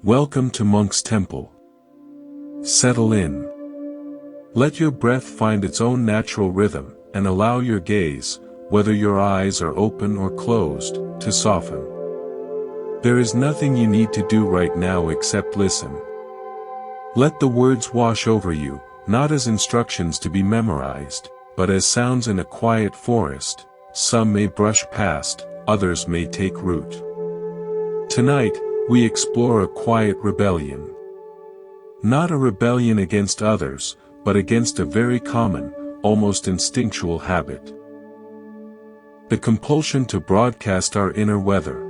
Welcome to Monk's Temple. Settle in. Let your breath find its own natural rhythm, and allow your gaze, whether your eyes are open or closed, to soften. There is nothing you need to do right now except listen. Let the words wash over you, not as instructions to be memorized, but as sounds in a quiet forest. Some may brush past, others may take root. Tonight, we explore a quiet rebellion. Not a rebellion against others, but against a very common, almost instinctual habit. The compulsion to broadcast our inner weather.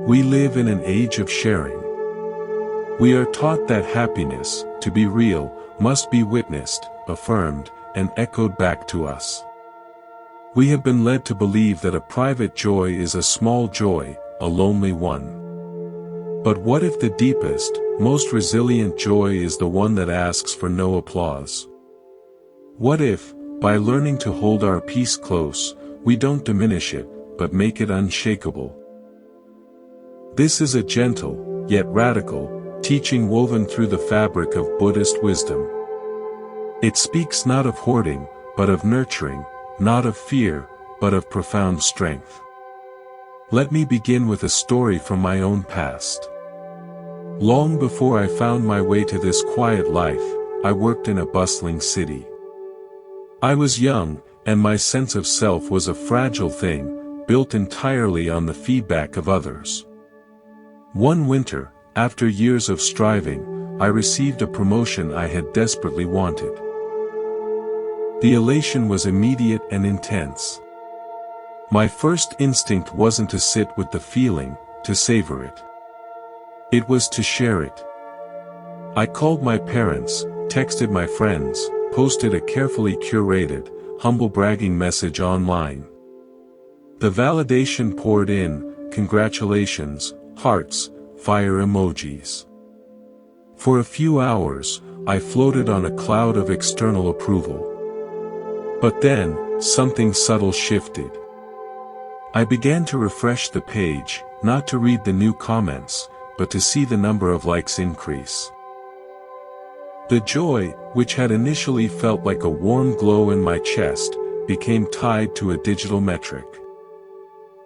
We live in an age of sharing. We are taught that happiness, to be real, must be witnessed, affirmed, and echoed back to us. We have been led to believe that a private joy is a small joy, a lonely one. But what if the deepest, most resilient joy is the one that asks for no applause? What if, by learning to hold our peace close, we don't diminish it, but make it unshakable? This is a gentle, yet radical, teaching woven through the fabric of Buddhist wisdom. It speaks not of hoarding, but of nurturing, not of fear, but of profound strength. Let me begin with a story from my own past. Long before I found my way to this quiet life, I worked in a bustling city. I was young, and my sense of self was a fragile thing, built entirely on the feedback of others. One winter, after years of striving, I received a promotion I had desperately wanted. The elation was immediate and intense. My first instinct wasn't to sit with the feeling, to savor it. It was to share it. I called my parents, texted my friends, posted a carefully curated, humble bragging message online. The validation poured in, congratulations, hearts, fire emojis. For a few hours, I floated on a cloud of external approval. But then, something subtle shifted. I began to refresh the page, not to read the new comments, but to see the number of likes increase. The joy, which had initially felt like a warm glow in my chest, became tied to a digital metric.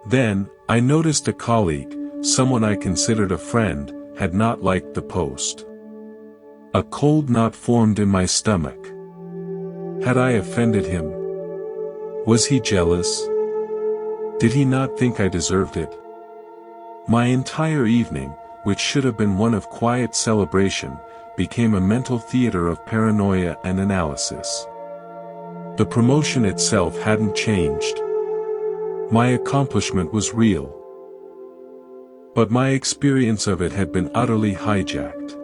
Then, I noticed a colleague, someone I considered a friend, had not liked the post. A cold knot formed in my stomach. Had I offended him? Was he jealous? Did he not think I deserved it? My entire evening, which should have been one of quiet celebration, became a mental theater of paranoia and analysis. The promotion itself hadn't changed. My accomplishment was real. But my experience of it had been utterly hijacked.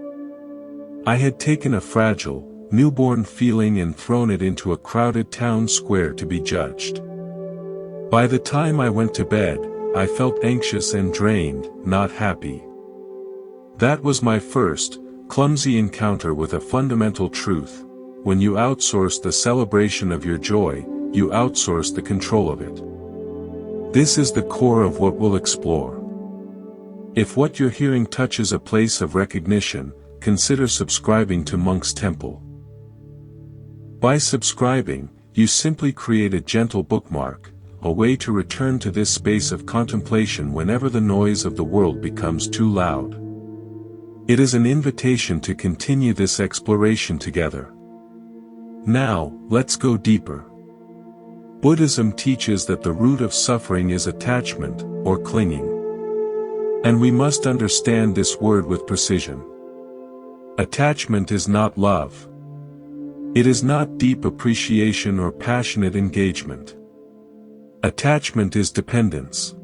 I had taken a fragile, newborn feeling and thrown it into a crowded town square to be judged. By the time I went to bed, I felt anxious and drained, not happy. That was my first, clumsy encounter with a fundamental truth. When you outsource the celebration of your joy, you outsource the control of it. This is the core of what we'll explore. If what you're hearing touches a place of recognition, consider subscribing to Monk's Temple. By subscribing, you simply create a gentle bookmark, a way to return to this space of contemplation whenever the noise of the world becomes too loud. It is an invitation to continue this exploration together. Now, let's go deeper. Buddhism teaches that the root of suffering is attachment, or clinging. And we must understand this word with precision. Attachment is not love. It is not deep appreciation or passionate engagement. Attachment is dependence.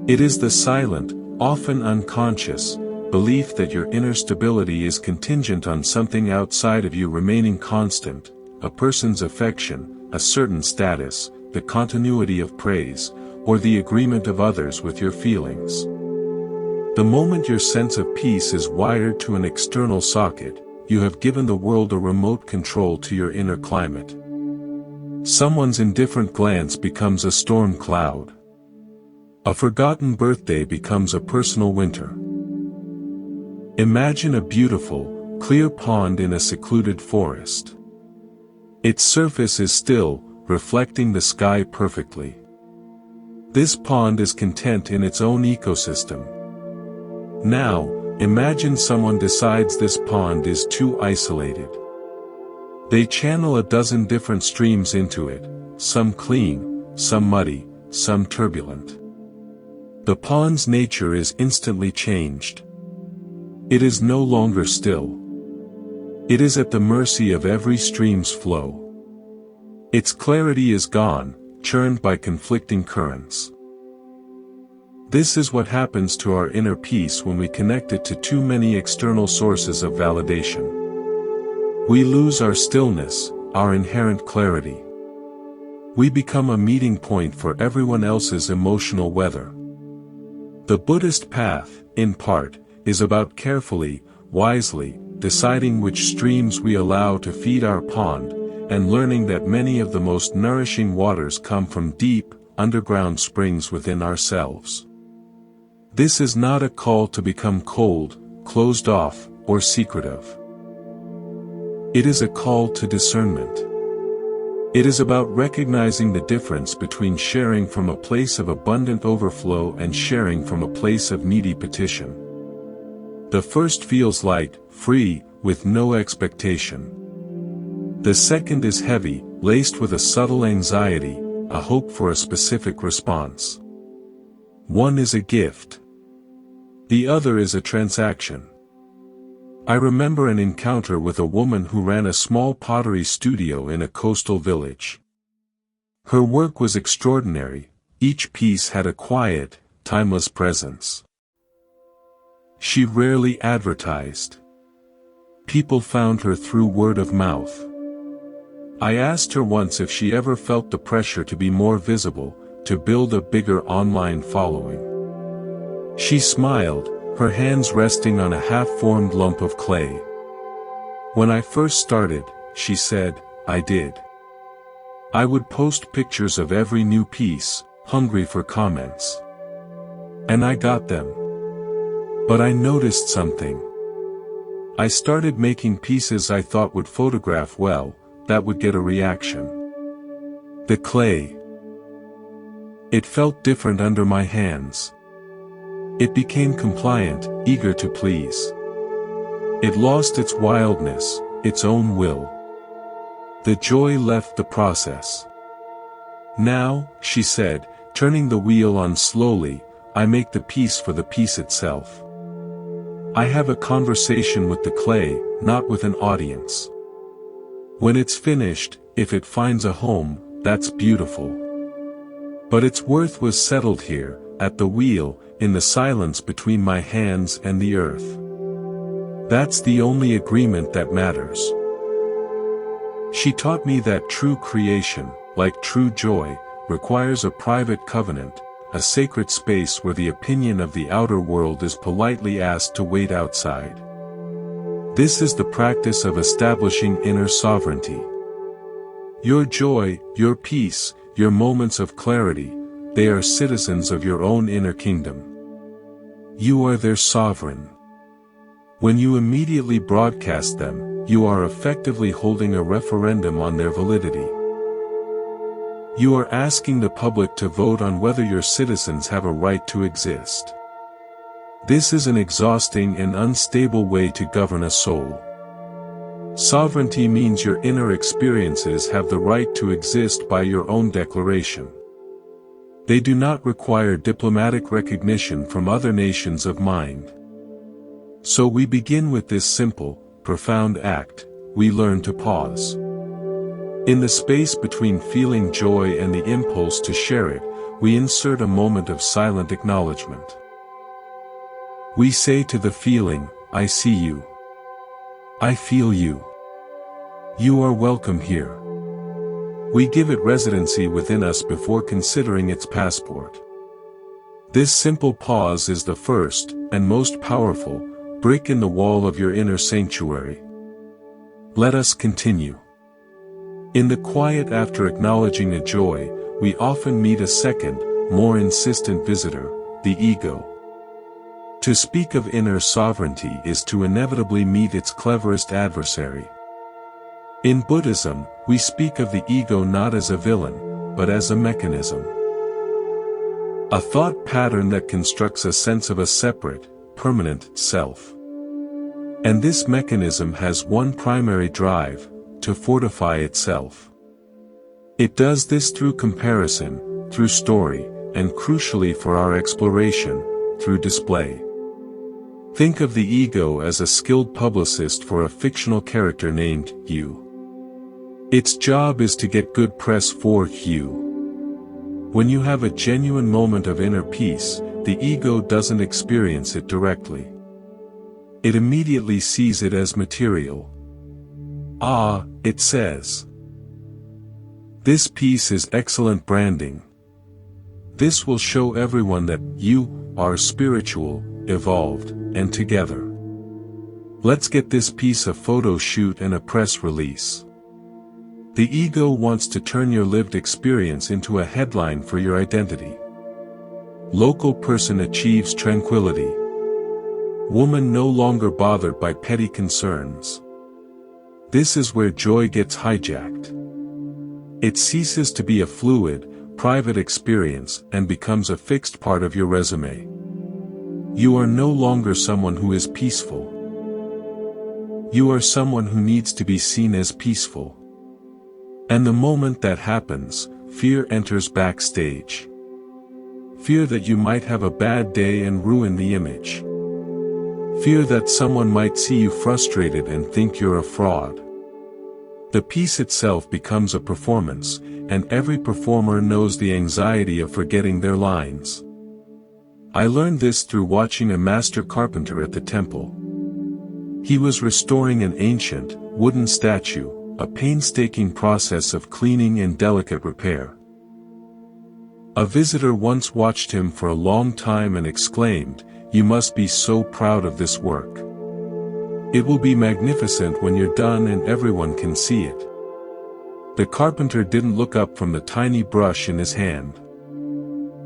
It is the silent, often unconscious, belief that your inner stability is contingent on something outside of you remaining constant, a person's affection, a certain status, the continuity of praise, or the agreement of others with your feelings. The moment your sense of peace is wired to an external socket, you have given the world a remote control to your inner climate. Someone's indifferent glance becomes a storm cloud. A forgotten birthday becomes a personal winter. Imagine a beautiful, clear pond in a secluded forest. Its surface is still, reflecting the sky perfectly. This pond is content in its own ecosystem. Now, imagine someone decides this pond is too isolated. They channel a dozen different streams into it, some clean, some muddy, some turbulent. The pond's nature is instantly changed. It is no longer still. It is at the mercy of every stream's flow. Its clarity is gone, churned by conflicting currents. This is what happens to our inner peace when we connect it to too many external sources of validation. We lose our stillness, our inherent clarity. We become a meeting point for everyone else's emotional weather. The Buddhist path, in part, is about carefully, wisely, deciding which streams we allow to feed our pond, and learning that many of the most nourishing waters come from deep, underground springs within ourselves. This is not a call to become cold, closed off, or secretive. It is a call to discernment. It is about recognizing the difference between sharing from a place of abundant overflow and sharing from a place of needy petition. The first feels light, free, with no expectation. The second is heavy, laced with a subtle anxiety, a hope for a specific response. One is a gift. The other is a transaction. I remember an encounter with a woman who ran a small pottery studio in a coastal village. Her work was extraordinary, each piece had a quiet, timeless presence. She rarely advertised. People found her through word of mouth. I asked her once if she ever felt the pressure to be more visible, to build a bigger online following. She smiled, her hands resting on a half-formed lump of clay. When I first started, she said, I did. I would post pictures of every new piece, hungry for comments. And I got them. But I noticed something. I started making pieces I thought would photograph well, that would get a reaction. The clay. It felt different under my hands. It became compliant, eager to please. It lost its wildness, its own will. The joy left the process. Now, she said, turning the wheel on slowly, I make the piece for the piece itself. I have a conversation with the clay, not with an audience. When it's finished, if it finds a home, that's beautiful. But its worth was settled here, at the wheel, in the silence between my hands and the earth. That's the only agreement that matters. She taught me that true creation, like true joy, requires a private covenant, a sacred space where the opinion of the outer world is politely asked to wait outside. This is the practice of establishing inner sovereignty. Your joy, your peace, your moments of clarity, they are citizens of your own inner kingdom. You are their sovereign. When you immediately broadcast them, you are effectively holding a referendum on their validity. You are asking the public to vote on whether your citizens have a right to exist. This is an exhausting and unstable way to govern a soul. Sovereignty means your inner experiences have the right to exist by your own declaration. They do not require diplomatic recognition from other nations of mind. So we begin with this simple, profound act, we learn to pause. In the space between feeling joy and the impulse to share it, we insert a moment of silent acknowledgement. We say to the feeling, I see you. I feel you. You are welcome here. We give it residency within us before considering its passport. This simple pause is the first, and most powerful, brick in the wall of your inner sanctuary. Let us continue. In the quiet after acknowledging a joy, we often meet a second, more insistent visitor, the ego. To speak of inner sovereignty is to inevitably meet its cleverest adversary. In Buddhism, we speak of the ego not as a villain, but as a mechanism. A thought pattern that constructs a sense of a separate, permanent self. And this mechanism has one primary drive: to fortify itself. It does this through comparison, through story, and crucially for our exploration, through display. Think of the ego as a skilled publicist for a fictional character named you. Its job is to get good press for you. When you have a genuine moment of inner peace, the ego doesn't experience it directly. It immediately sees it as material. Ah, it says. This piece is excellent branding. This will show everyone that you are spiritual, evolved, and together. Let's get this piece a photo shoot and a press release. The ego wants to turn your lived experience into a headline for your identity. Local person achieves tranquility. Woman no longer bothered by petty concerns. This is where joy gets hijacked. It ceases to be a fluid, private experience and becomes a fixed part of your resume. You are no longer someone who is peaceful. You are someone who needs to be seen as peaceful. And the moment that happens, fear enters backstage. Fear that you might have a bad day and ruin the image. Fear that someone might see you frustrated and think you're a fraud. The piece itself becomes a performance, and every performer knows the anxiety of forgetting their lines. I learned this through watching a master carpenter at the temple. He was restoring an ancient, wooden statue, a painstaking process of cleaning and delicate repair. A visitor once watched him for a long time and exclaimed, "You must be so proud of this work. It will be magnificent when you're done and everyone can see it." The carpenter didn't look up from the tiny brush in his hand.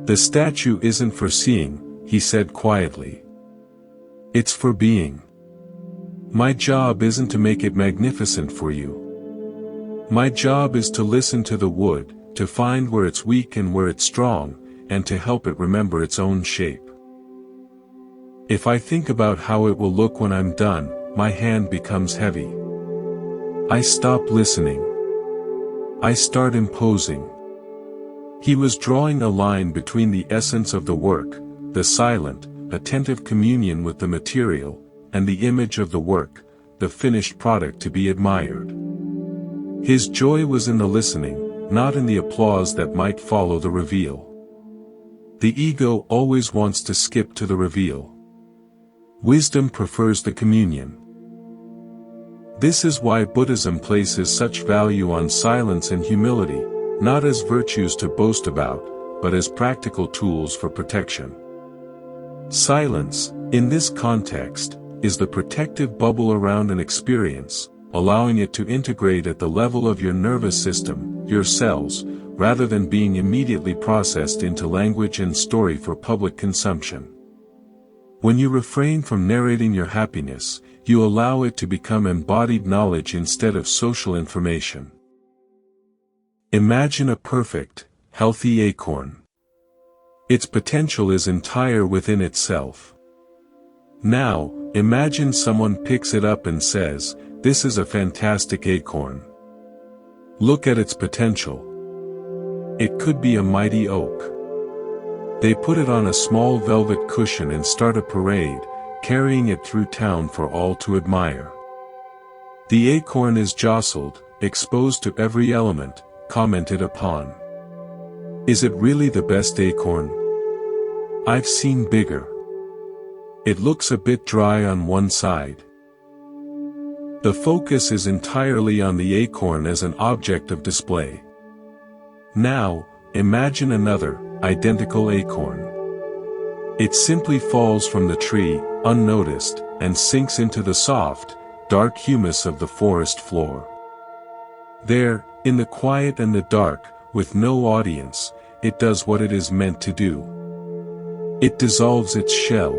"The statue isn't for seeing," he said quietly. "It's for being. My job isn't to make it magnificent for you. My job is to listen to the wood, to find where it's weak and where it's strong, and to help it remember its own shape. If I think about how it will look when I'm done, my hand becomes heavy. I stop listening. I start imposing." He was drawing a line between the essence of the work, the silent, attentive communion with the material, and the image of the work, the finished product to be admired. His joy was in the listening, not in the applause that might follow the reveal. The ego always wants to skip to the reveal. Wisdom prefers the communion. This is why Buddhism places such value on silence and humility, not as virtues to boast about, but as practical tools for protection. Silence, in this context, is the protective bubble around an experience, allowing it to integrate at the level of your nervous system, your cells, rather than being immediately processed into language and story for public consumption. When you refrain from narrating your happiness, you allow it to become embodied knowledge instead of social information. Imagine a perfect, healthy acorn. Its potential is entire within itself. Now, imagine someone picks it up and says, "This is a fantastic acorn. Look at its potential. It could be a mighty oak." They put it on a small velvet cushion and start a parade, carrying it through town for all to admire. The acorn is jostled, exposed to every element, commented upon. Is it really the best acorn? I've seen bigger. It looks a bit dry on one side. The focus is entirely on the acorn as an object of display. Now, imagine another, identical acorn. It simply falls from the tree, unnoticed, and sinks into the soft, dark humus of the forest floor. There, in the quiet and the dark, with no audience, it does what it is meant to do. It dissolves its shell.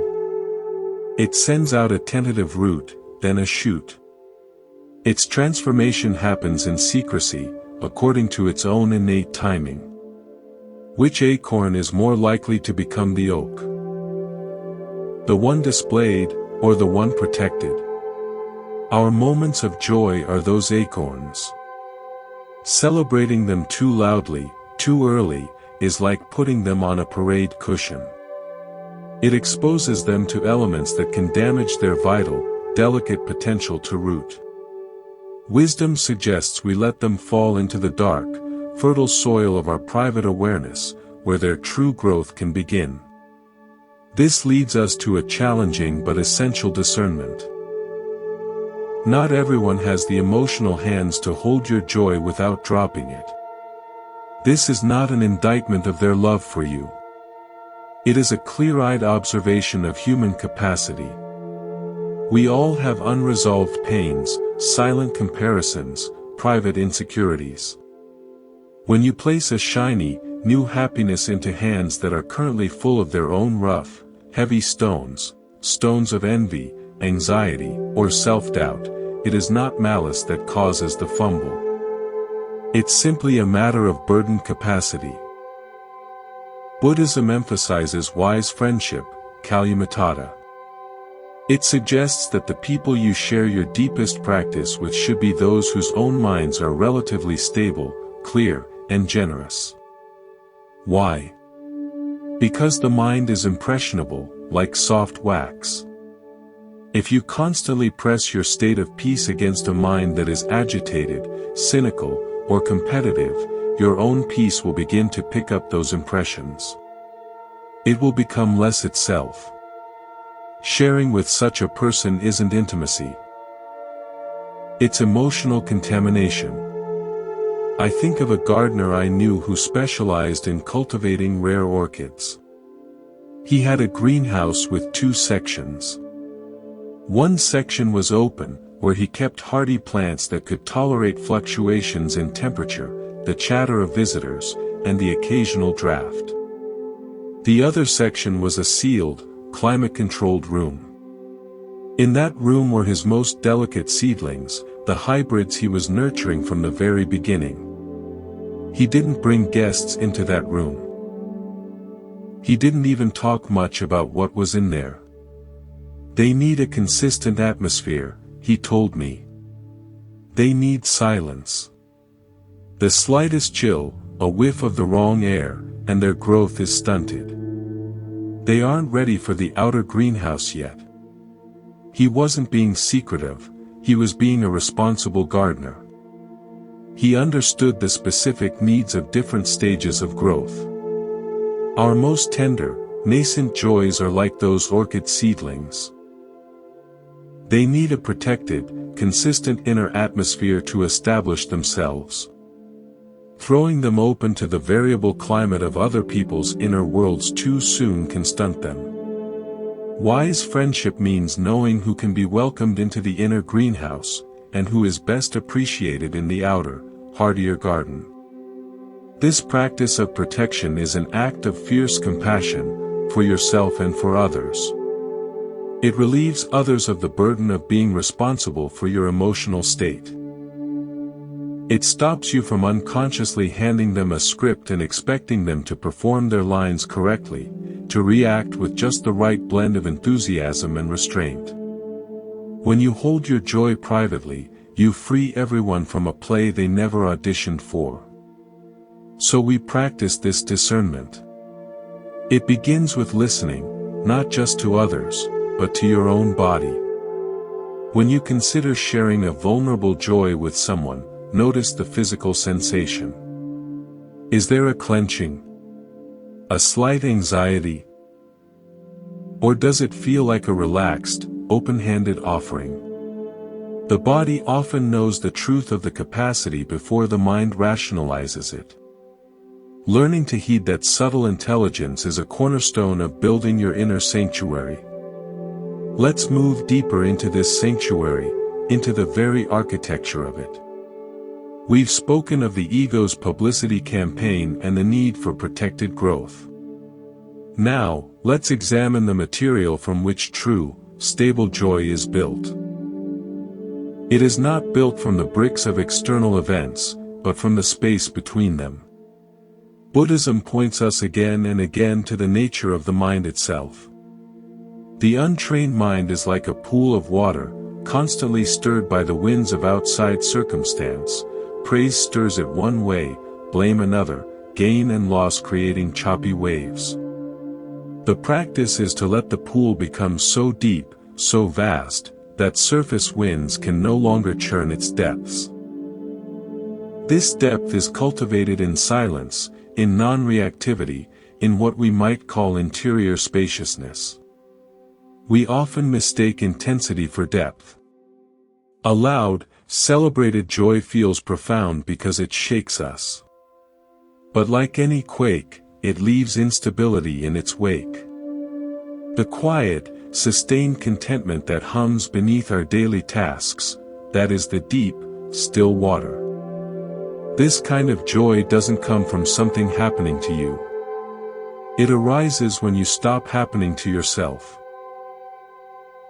It sends out a tentative root, then a shoot. Its transformation happens in secrecy, according to its own innate timing. Which acorn is more likely to become the oak? The one displayed, or the one protected? Our moments of joy are those acorns. Celebrating them too loudly, too early, is like putting them on a parade cushion. It exposes them to elements that can damage their vital, delicate potential to root. Wisdom suggests we let them fall into the dark, fertile soil of our private awareness, where their true growth can begin. This leads us to a challenging but essential discernment. Not everyone has the emotional hands to hold your joy without dropping it. This is not an indictment of their love for you. It is a clear-eyed observation of human capacity. We all have unresolved pains, silent comparisons, private insecurities. When you place a shiny, new happiness into hands that are currently full of their own rough, heavy stones, stones of envy, anxiety, or self-doubt, it is not malice that causes the fumble. It's simply a matter of burdened capacity. Buddhism emphasizes wise friendship, kalyamattata. It suggests that the people you share your deepest practice with should be those whose own minds are relatively stable, clear, and generous. Why? Because the mind is impressionable, like soft wax. If you constantly press your state of peace against a mind that is agitated, cynical, or competitive, your own peace will begin to pick up those impressions. It will become less itself. Sharing with such a person isn't intimacy. It's emotional contamination. I think of a gardener I knew who specialized in cultivating rare orchids. He had a greenhouse with 2 sections. One section was open, where he kept hardy plants that could tolerate fluctuations in temperature, the chatter of visitors, and the occasional draft. The other section was a sealed, climate-controlled room. In that room were his most delicate seedlings, the hybrids he was nurturing from the very beginning. He didn't bring guests into that room. He didn't even talk much about what was in there. They need a consistent atmosphere, he told me. They need silence. The slightest chill, a whiff of the wrong air, and their growth is stunted. They aren't ready for the outer greenhouse yet. He wasn't being secretive, he was being a responsible gardener. He understood the specific needs of different stages of growth. Our most tender, nascent joys are like those orchid seedlings. They need a protected, consistent inner atmosphere to establish themselves. Throwing them open to the variable climate of other people's inner worlds too soon can stunt them. Wise friendship means knowing who can be welcomed into the inner greenhouse, and who is best appreciated in the outer, hardier garden. This practice of protection is an act of fierce compassion, for yourself and for others. It relieves others of the burden of being responsible for your emotional state. It stops you from unconsciously handing them a script and expecting them to perform their lines correctly, to react with just the right blend of enthusiasm and restraint. When you hold your joy privately, you free everyone from a play they never auditioned for. So we practice this discernment. It begins with listening, not just to others, but to your own body. When you consider sharing a vulnerable joy with someone, notice the physical sensation. Is there a clenching? A slight anxiety? Or does it feel like a relaxed, open-handed offering? The body often knows the truth of the capacity before the mind rationalizes it. Learning to heed that subtle intelligence is a cornerstone of building your inner sanctuary. Let's move deeper into this sanctuary, into the very architecture of it. We've spoken of the ego's publicity campaign and the need for protected growth. Now, let's examine the material from which true, stable joy is built. It is not built from the bricks of external events, but from the space between them. Buddhism points us again and again to the nature of the mind itself. The untrained mind is like a pool of water, constantly stirred by the winds of outside circumstance. Praise stirs it one way, blame another, gain and loss creating choppy waves. The practice is to let the pool become so deep, so vast, that surface winds can no longer churn its depths. This depth is cultivated in silence, in non-reactivity, in what we might call interior spaciousness. We often mistake intensity for depth. A loud, celebrated joy feels profound because it shakes us. But like any quake, it leaves instability in its wake. The quiet, sustained contentment that hums beneath our daily tasks, that is the deep, still water. This kind of joy doesn't come from something happening to you. It arises when you stop happening to yourself.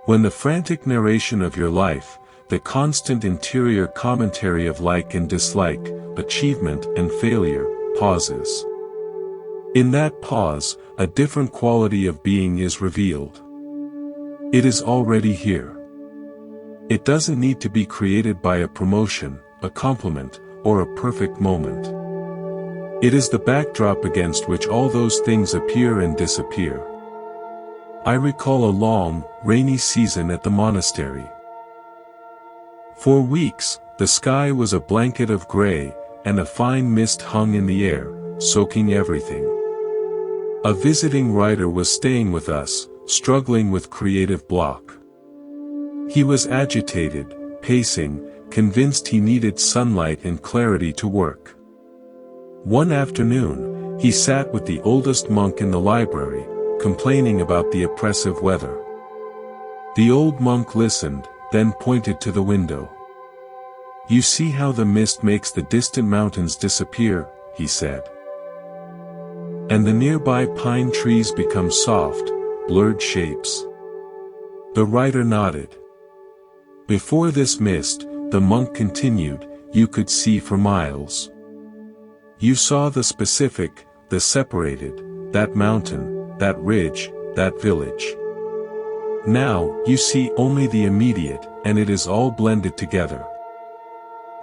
When the frantic narration of your life, the constant interior commentary of like and dislike, achievement and failure, pauses. In that pause, a different quality of being is revealed. It is already here. It doesn't need to be created by a promotion, a compliment, or a perfect moment. It is the backdrop against which all those things appear and disappear. I recall a long, rainy season at the monastery. For weeks, the sky was a blanket of gray, and a fine mist hung in the air, soaking everything. A visiting writer was staying with us, struggling with creative block. He was agitated, pacing, convinced he needed sunlight and clarity to work. One afternoon, he sat with the oldest monk in the library, complaining about the oppressive weather. The old monk listened, then pointed to the window. "You see how the mist makes the distant mountains disappear," he said. "And the nearby pine trees become soft, blurred shapes." The writer nodded. "Before this mist," the monk continued, "you could see for miles. You saw the specific, the separated, that mountain, that ridge, that village. Now, you see only the immediate, and it is all blended together.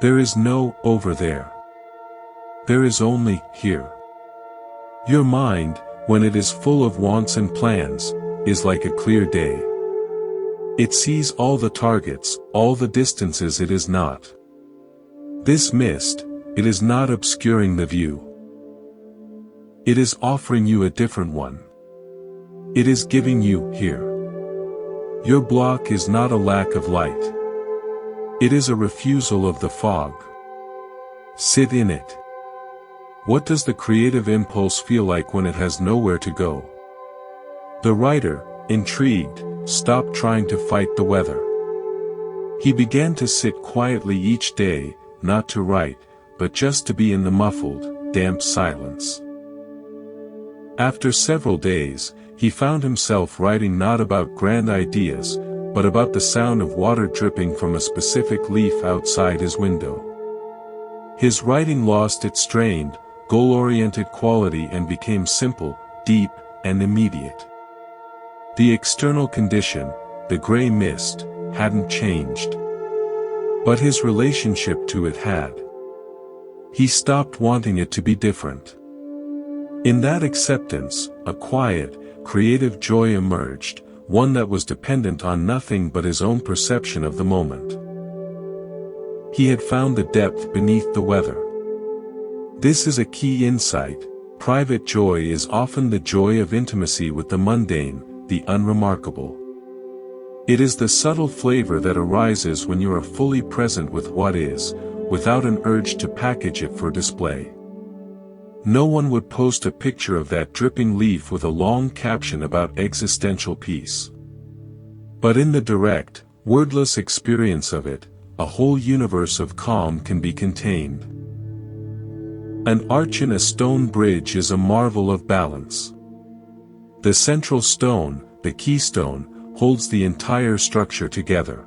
There is no over there. There is only here. Your mind, when it is full of wants and plans, is like a clear day. It sees all the targets, all the distances it is not. This mist, it is not obscuring the view. It is offering you a different one. It is giving you here. Your block is not a lack of light. It is a refusal of the fog. Sit in it. What does the creative impulse feel like when it has nowhere to go?" The writer, intrigued, stopped trying to fight the weather. He began to sit quietly each day, not to write, but just to be in the muffled, damp silence. After several days, he found himself writing not about grand ideas, but about the sound of water dripping from a specific leaf outside his window. His writing lost its strained, goal-oriented quality and became simple, deep, and immediate. The external condition, the gray mist, hadn't changed. But his relationship to it had. He stopped wanting it to be different. In that acceptance, a quiet, creative joy emerged, one that was dependent on nothing but his own perception of the moment. He had found the depth beneath the weather. This is a key insight. Private joy is often the joy of intimacy with the mundane, the unremarkable. It is the subtle flavor that arises when you are fully present with what is, without an urge to package it for display. No one would post a picture of that dripping leaf with a long caption about existential peace. But in the direct, wordless experience of it, a whole universe of calm can be contained. An arch in a stone bridge is a marvel of balance. The central stone, the keystone, holds the entire structure together.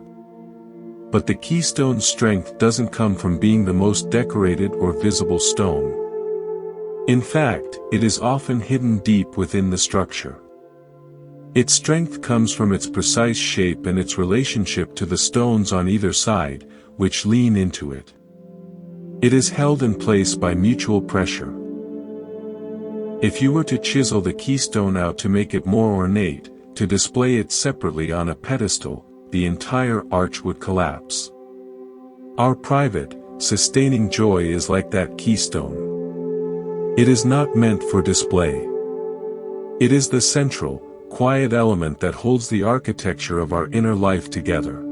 But the keystone's strength doesn't come from being the most decorated or visible stone. In fact, it is often hidden deep within the structure. Its strength comes from its precise shape and its relationship to the stones on either side, which lean into it. It is held in place by mutual pressure. If you were to chisel the keystone out to make it more ornate, to display it separately on a pedestal, the entire arch would collapse. Our private, sustaining joy is like that keystone. It is not meant for display. It is the central, quiet element that holds the architecture of our inner life together.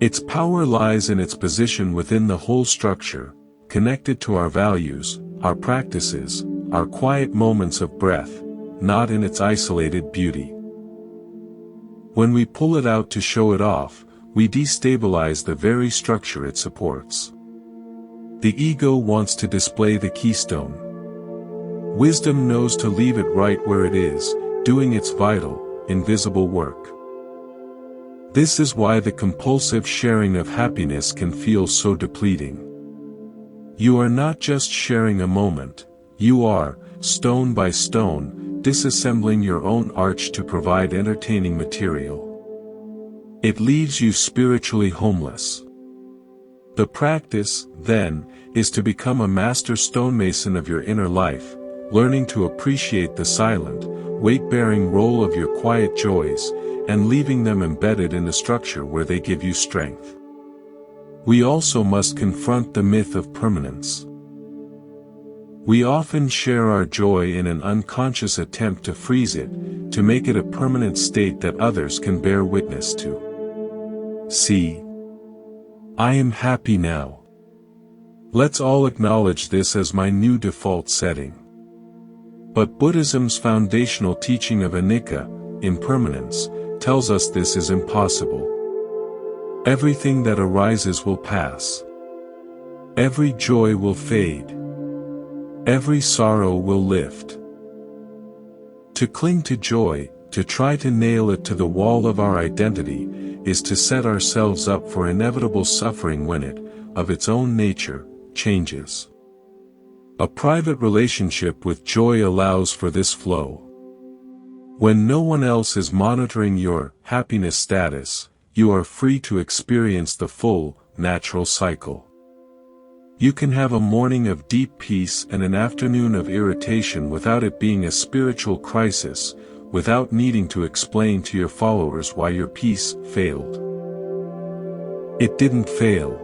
Its power lies in its position within the whole structure, connected to our values, our practices, our quiet moments of breath, not in its isolated beauty. When we pull it out to show it off, we destabilize the very structure it supports. The ego wants to display the keystone. Wisdom knows to leave it right where it is, doing its vital, invisible work. This is why the compulsive sharing of happiness can feel so depleting. You are not just sharing a moment, you are, stone by stone, disassembling your own arch to provide entertaining material. It leaves you spiritually homeless. The practice, then, is to become a master stonemason of your inner life, learning to appreciate the silent, weight-bearing role of your quiet joys, and leaving them embedded in the structure where they give you strength. We also must confront the myth of permanence. We often share our joy in an unconscious attempt to freeze it, to make it a permanent state that others can bear witness to. See, I am happy now. Let's all acknowledge this as my new default setting. But Buddhism's foundational teaching of anicca, impermanence, tells us this is impossible. Everything that arises will pass. Every joy will fade. Every sorrow will lift. To cling to joy, to try to nail it to the wall of our identity, is to set ourselves up for inevitable suffering when it, of its own nature, changes. A private relationship with joy allows for this flow. When no one else is monitoring your happiness status, you are free to experience the full, natural cycle. You can have a morning of deep peace and an afternoon of irritation without it being a spiritual crisis, without needing to explain to your followers why your peace failed. It didn't fail.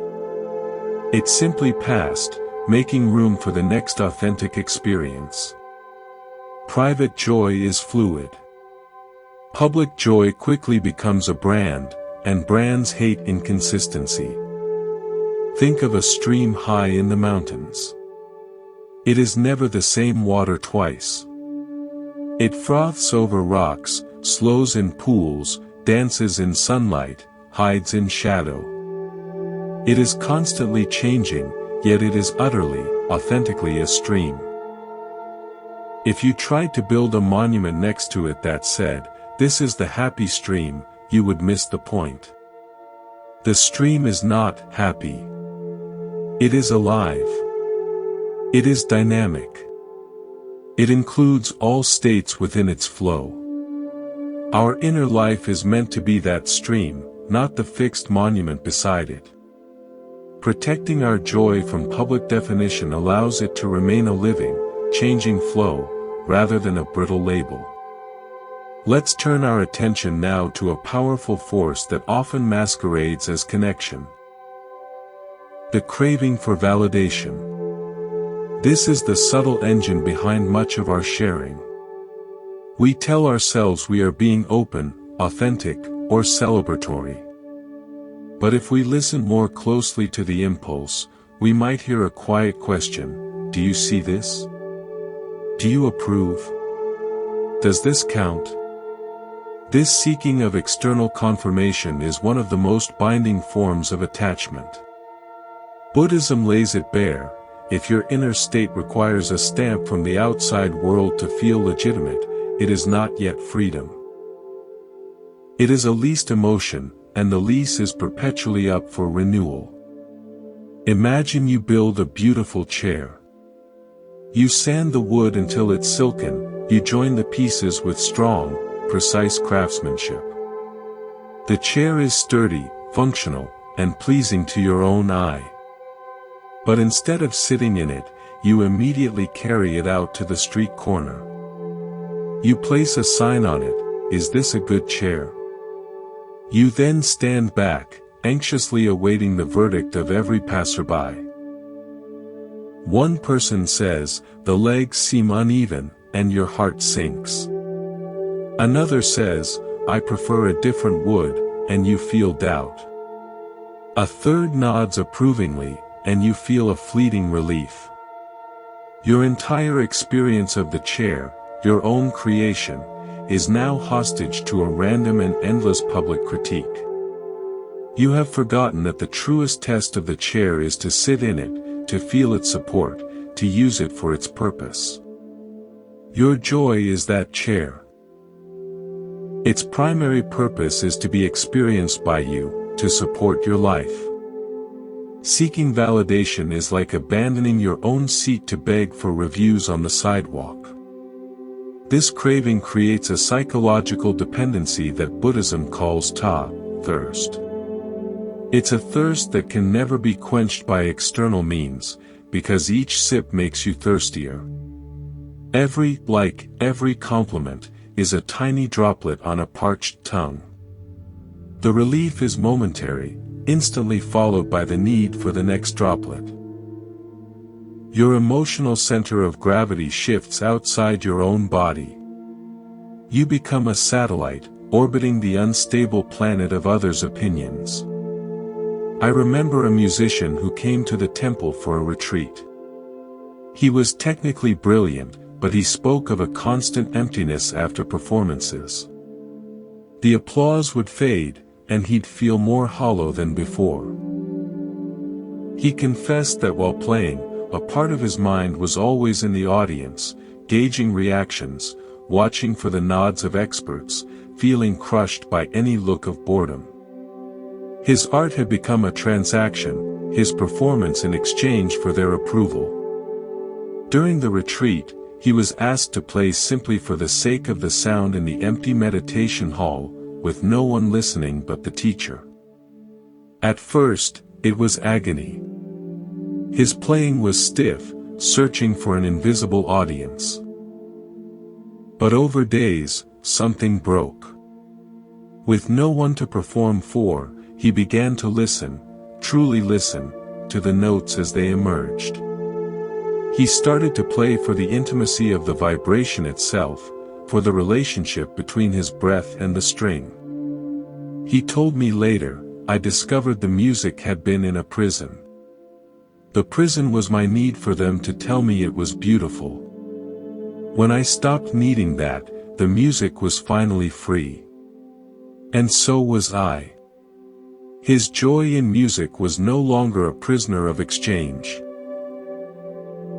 It simply passed, making room for the next authentic experience. Private joy is fluid. Public joy quickly becomes a brand, and brands hate inconsistency. Think of a stream high in the mountains. It is never the same water twice. It froths over rocks, slows in pools, dances in sunlight, hides in shadow. It is constantly changing, yet it is utterly, authentically a stream. If you tried to build a monument next to it that said, "This is the happy stream," you would miss the point. The stream is not happy. It is alive. It is dynamic. It includes all states within its flow. Our inner life is meant to be that stream, not the fixed monument beside it. Protecting our joy from public definition allows it to remain a living, changing flow, rather than a brittle label. Let's turn our attention now to a powerful force that often masquerades as connection. The craving for validation. This is the subtle engine behind much of our sharing. We tell ourselves we are being open, authentic, or celebratory. But if we listen more closely to the impulse, we might hear a quiet question: do you see this? Do you approve? Does this count? This seeking of external confirmation is one of the most binding forms of attachment. Buddhism lays it bare: if your inner state requires a stamp from the outside world to feel legitimate, it is not yet freedom. It is a leased emotion, and the lease is perpetually up for renewal. Imagine you build a beautiful chair. You sand the wood until it's silken, you join the pieces with strong, precise craftsmanship. The chair is sturdy, functional, and pleasing to your own eye. But instead of sitting in it, you immediately carry it out to the street corner. You place a sign on it, "Is this a good chair?" You then stand back, anxiously awaiting the verdict of every passerby. One person says, "The legs seem uneven," and your heart sinks. Another says, "I prefer a different wood," and you feel doubt. A third nods approvingly, and you feel a fleeting relief. Your entire experience of the chair, your own creation, is now hostage to a random and endless public critique. You have forgotten that the truest test of the chair is to sit in it, to feel its support, to use it for its purpose. Your joy is that chair. Its primary purpose is to be experienced by you, to support your life. Seeking validation is like abandoning your own seat to beg for reviews on the sidewalk. This craving creates a psychological dependency that Buddhism calls thirst. It's a thirst that can never be quenched by external means, because each sip makes you thirstier. Every like, every compliment, is a tiny droplet on a parched tongue. The relief is momentary, instantly followed by the need for the next droplet. Your emotional center of gravity shifts outside your own body. You become a satellite, orbiting the unstable planet of others' opinions. I remember a musician who came to the temple for a retreat. He was technically brilliant, but he spoke of a constant emptiness after performances. The applause would fade, and he'd feel more hollow than before. He confessed that while playing, a part of his mind was always in the audience, gauging reactions, watching for the nods of experts, feeling crushed by any look of boredom. His art had become a transaction, his performance in exchange for their approval. During the retreat, he was asked to play simply for the sake of the sound in the empty meditation hall, with no one listening but the teacher. At first, it was agony. His playing was stiff, searching for an invisible audience. But over days, something broke. With no one to perform for, he began to listen, truly listen, to the notes as they emerged. He started to play for the intimacy of the vibration itself, for the relationship between his breath and the string. He told me later, I discovered the music had been in a prison. The prison was my need for them to tell me it was beautiful. When I stopped needing that, the music was finally free. And so was I. His joy in music was no longer a prisoner of exchange.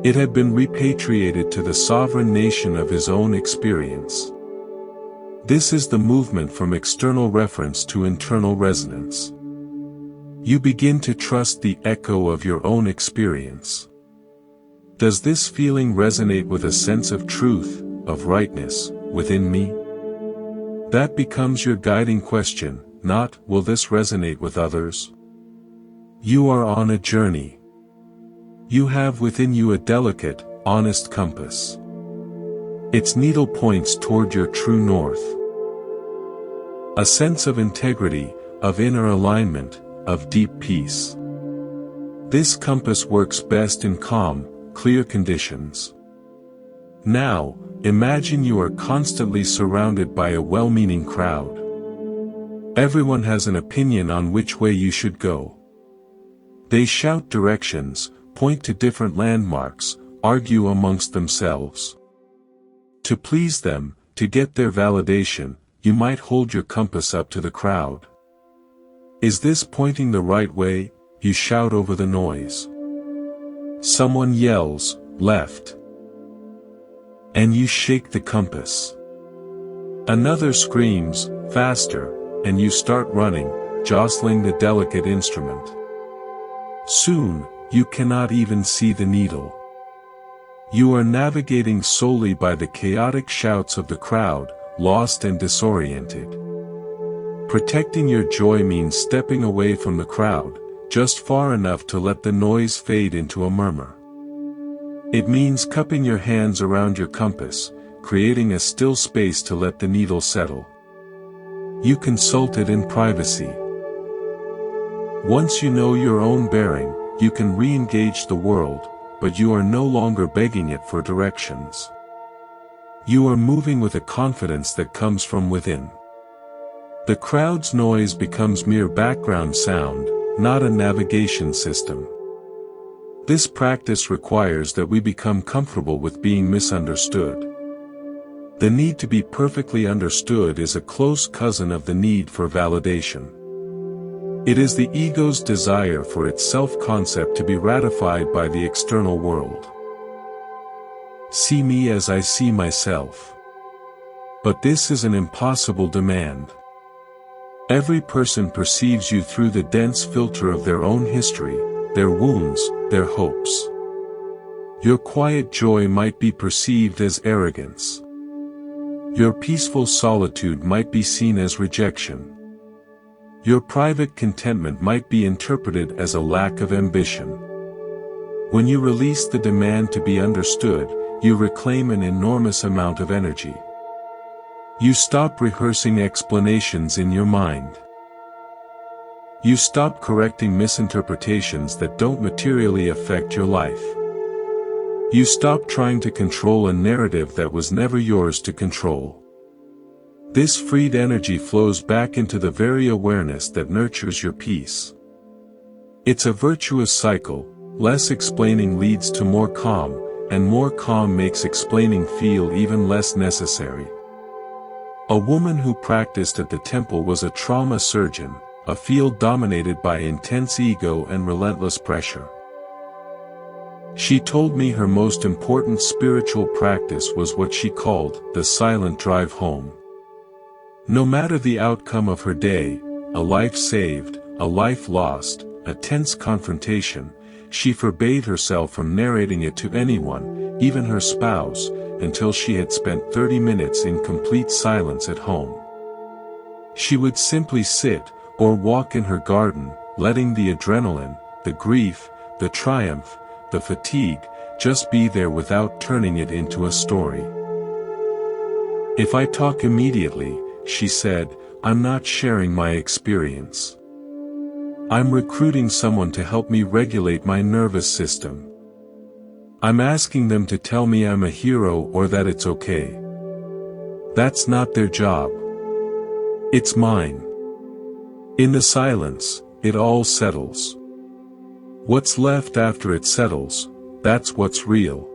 It had been repatriated to the sovereign nation of his own experience. This is the movement from external reference to internal resonance. You begin to trust the echo of your own experience. Does this feeling resonate with a sense of truth, of rightness, within me? That becomes your guiding question, not, will this resonate with others? You are on a journey. You have within you a delicate, honest compass. Its needle points toward your true north. A sense of integrity, of inner alignment, of deep peace. This compass works best in calm, clear conditions. Now, imagine you are constantly surrounded by a well-meaning crowd. Everyone has an opinion on which way you should go. They shout directions, point to different landmarks, argue amongst themselves. To please them, to get their validation, you might hold your compass up to the crowd. Is this pointing the right way? You shout over the noise. Someone yells, left. And you shake the compass. Another screams, faster, and you start running, jostling the delicate instrument. Soon, you cannot even see the needle. You are navigating solely by the chaotic shouts of the crowd, lost and disoriented. Protecting your joy means stepping away from the crowd, just far enough to let the noise fade into a murmur. It means cupping your hands around your compass, creating a still space to let the needle settle. You consult it in privacy. Once you know your own bearing, you can re-engage the world, but you are no longer begging it for directions. You are moving with a confidence that comes from within. The crowd's noise becomes mere background sound, not a navigation system. This practice requires that we become comfortable with being misunderstood. The need to be perfectly understood is a close cousin of the need for validation. It is the ego's desire for its self-concept to be ratified by the external world. See me as I see myself. But this is an impossible demand. Every person perceives you through the dense filter of their own history, their wounds, their hopes. Your quiet joy might be perceived as arrogance. Your peaceful solitude might be seen as rejection. Your private contentment might be interpreted as a lack of ambition. When you release the demand to be understood, you reclaim an enormous amount of energy. You stop rehearsing explanations in your mind. You stop correcting misinterpretations that don't materially affect your life. You stop trying to control a narrative that was never yours to control. This freed energy flows back into the very awareness that nurtures your peace. It's a virtuous cycle. Less explaining leads to more calm, and more calm makes explaining feel even less necessary. A woman who practiced at the temple was a trauma surgeon, a field dominated by intense ego and relentless pressure. She told me her most important spiritual practice was what she called the silent drive home. No matter the outcome of her day, a life saved, a life lost, a tense confrontation, she forbade herself from narrating it to anyone, even her spouse, until she had spent 30 minutes in complete silence at home. She would simply sit, or walk in her garden, letting the adrenaline, the grief, the triumph, the fatigue, just be there without turning it into a story. If I talk immediately, she said, I'm not sharing my experience. I'm recruiting someone to help me regulate my nervous system. I'm asking them to tell me I'm a hero or that it's okay. That's not their job. It's mine. In the silence, it all settles. What's left after it settles, that's what's real.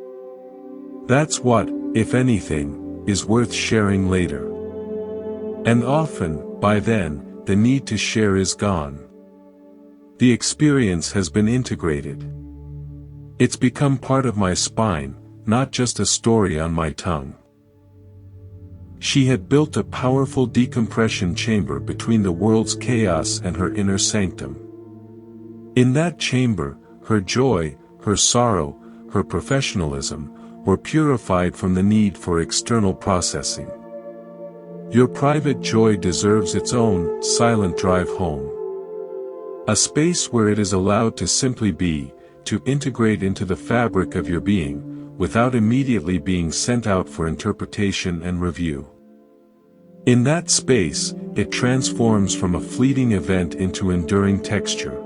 That's what, if anything, is worth sharing later. And often, by then, the need to share is gone. The experience has been integrated. It's become part of my spine, not just a story on my tongue. She had built a powerful decompression chamber between the world's chaos and her inner sanctum. In that chamber, her joy, her sorrow, her professionalism, were purified from the need for external processing. Your private joy deserves its own silent drive home. A space where it is allowed to simply be, to integrate into the fabric of your being, without immediately being sent out for interpretation and review. In that space, it transforms from a fleeting event into enduring texture.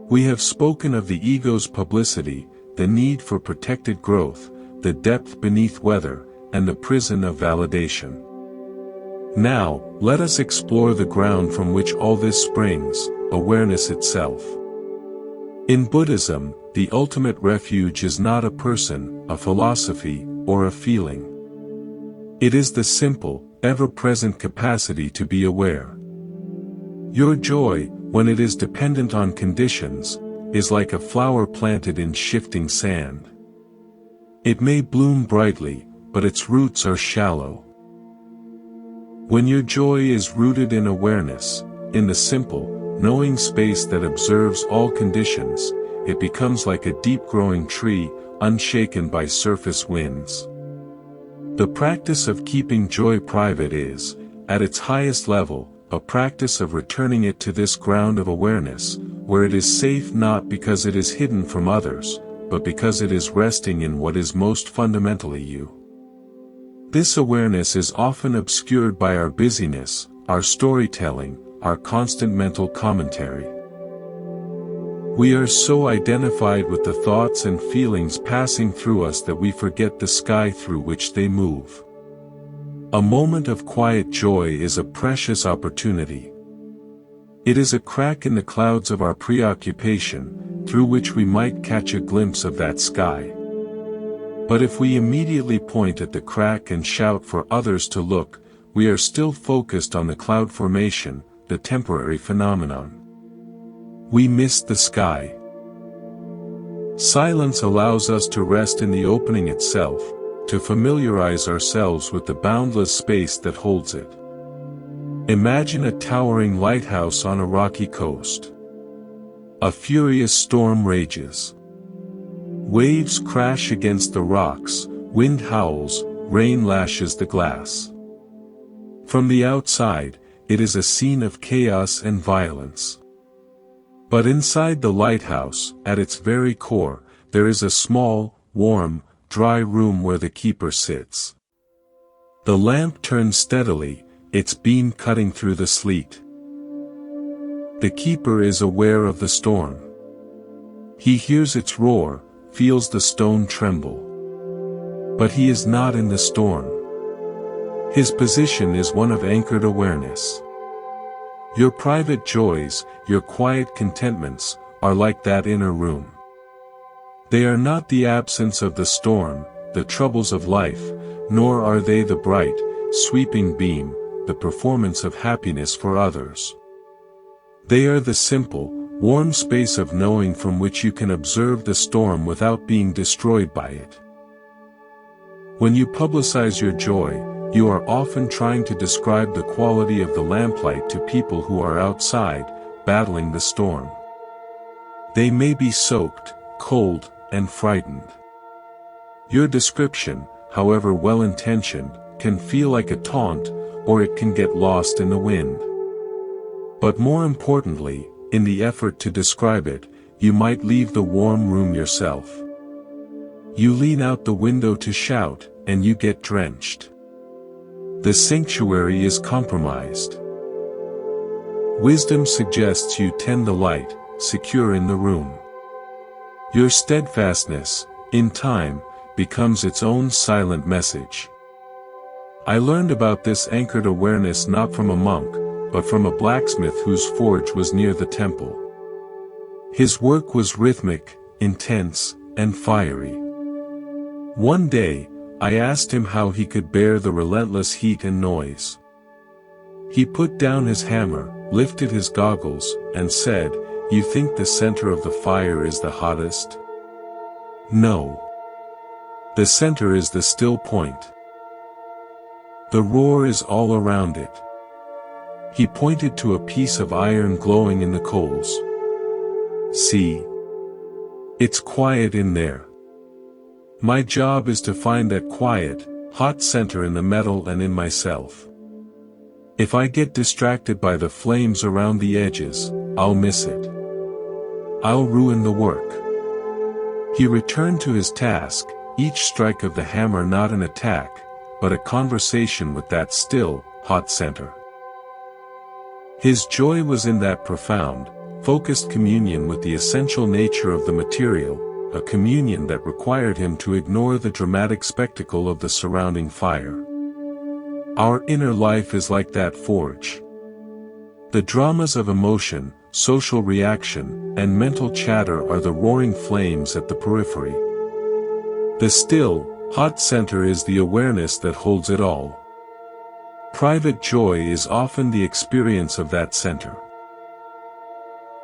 We have spoken of the ego's publicity, the need for protected growth, the depth beneath weather, and the prison of validation. Now, let us explore the ground from which all this springs, awareness itself. In Buddhism, the ultimate refuge is not a person, a philosophy, or a feeling. It is the simple, ever-present capacity to be aware. Your joy, when it is dependent on conditions, is like a flower planted in shifting sand. It may bloom brightly, but its roots are shallow. When your joy is rooted in awareness, in the simple, knowing space that observes all conditions, it becomes like a deep-growing tree, unshaken by surface winds. The practice of keeping joy private is, at its highest level, a practice of returning it to this ground of awareness, where it is safe not because it is hidden from others, but because it is resting in what is most fundamentally you. This awareness is often obscured by our busyness, our storytelling, our constant mental commentary. We are so identified with the thoughts and feelings passing through us that we forget the sky through which they move. A moment of quiet joy is a precious opportunity. It is a crack in the clouds of our preoccupation, through which we might catch a glimpse of that sky. But if we immediately point at the crack and shout for others to look, we are still focused on the cloud formation, the temporary phenomenon. We miss the sky. Silence allows us to rest in the opening itself, to familiarize ourselves with the boundless space that holds it. Imagine a towering lighthouse on a rocky coast. A furious storm rages. Waves crash against the rocks, wind howls, rain lashes the glass. From the outside, it is a scene of chaos and violence. But inside the lighthouse, at its very core, there is a small, warm, dry room where the keeper sits. The lamp turns steadily, its beam cutting through the sleet. The keeper is aware of the storm. He hears its roar, feels the stone tremble. But he is not in the storm. His position is one of anchored awareness. Your private joys, your quiet contentments, are like that inner room. They are not the absence of the storm, the troubles of life, nor are they the bright, sweeping beam, the performance of happiness for others. They are the simple, warm space of knowing from which you can observe the storm without being destroyed by it. When you publicize your joy, you are often trying to describe the quality of the lamplight to people who are outside, battling the storm. They may be soaked, cold, and frightened. Your description, however well-intentioned, can feel like a taunt, or it can get lost in the wind. But more importantly, in the effort to describe it, you might leave the warm room yourself. You lean out the window to shout, and you get drenched. The sanctuary is compromised. Wisdom suggests you tend the light, secure in the room. Your steadfastness, in time, becomes its own silent message. I learned about this anchored awareness not from a monk, but from a blacksmith whose forge was near the temple. His work was rhythmic, intense, and fiery. One day, I asked him how he could bear the relentless heat and noise. He put down his hammer, lifted his goggles, and said, "You think the center of the fire is the hottest? No. The center is the still point. The roar is all around it." He pointed to a piece of iron glowing in the coals. "See? It's quiet in there. My job is to find that quiet, hot center in the metal and in myself. If I get distracted by the flames around the edges, I'll miss it. I'll ruin the work." He returned to his task, each strike of the hammer not an attack, but a conversation with that still, hot center. His joy was in that profound, focused communion with the essential nature of the material, a communion that required him to ignore the dramatic spectacle of the surrounding fire. Our inner life is like that forge. The dramas of emotion, social reaction, and mental chatter are the roaring flames at the periphery. The still, hot center is the awareness that holds it all. Private joy is often the experience of that center.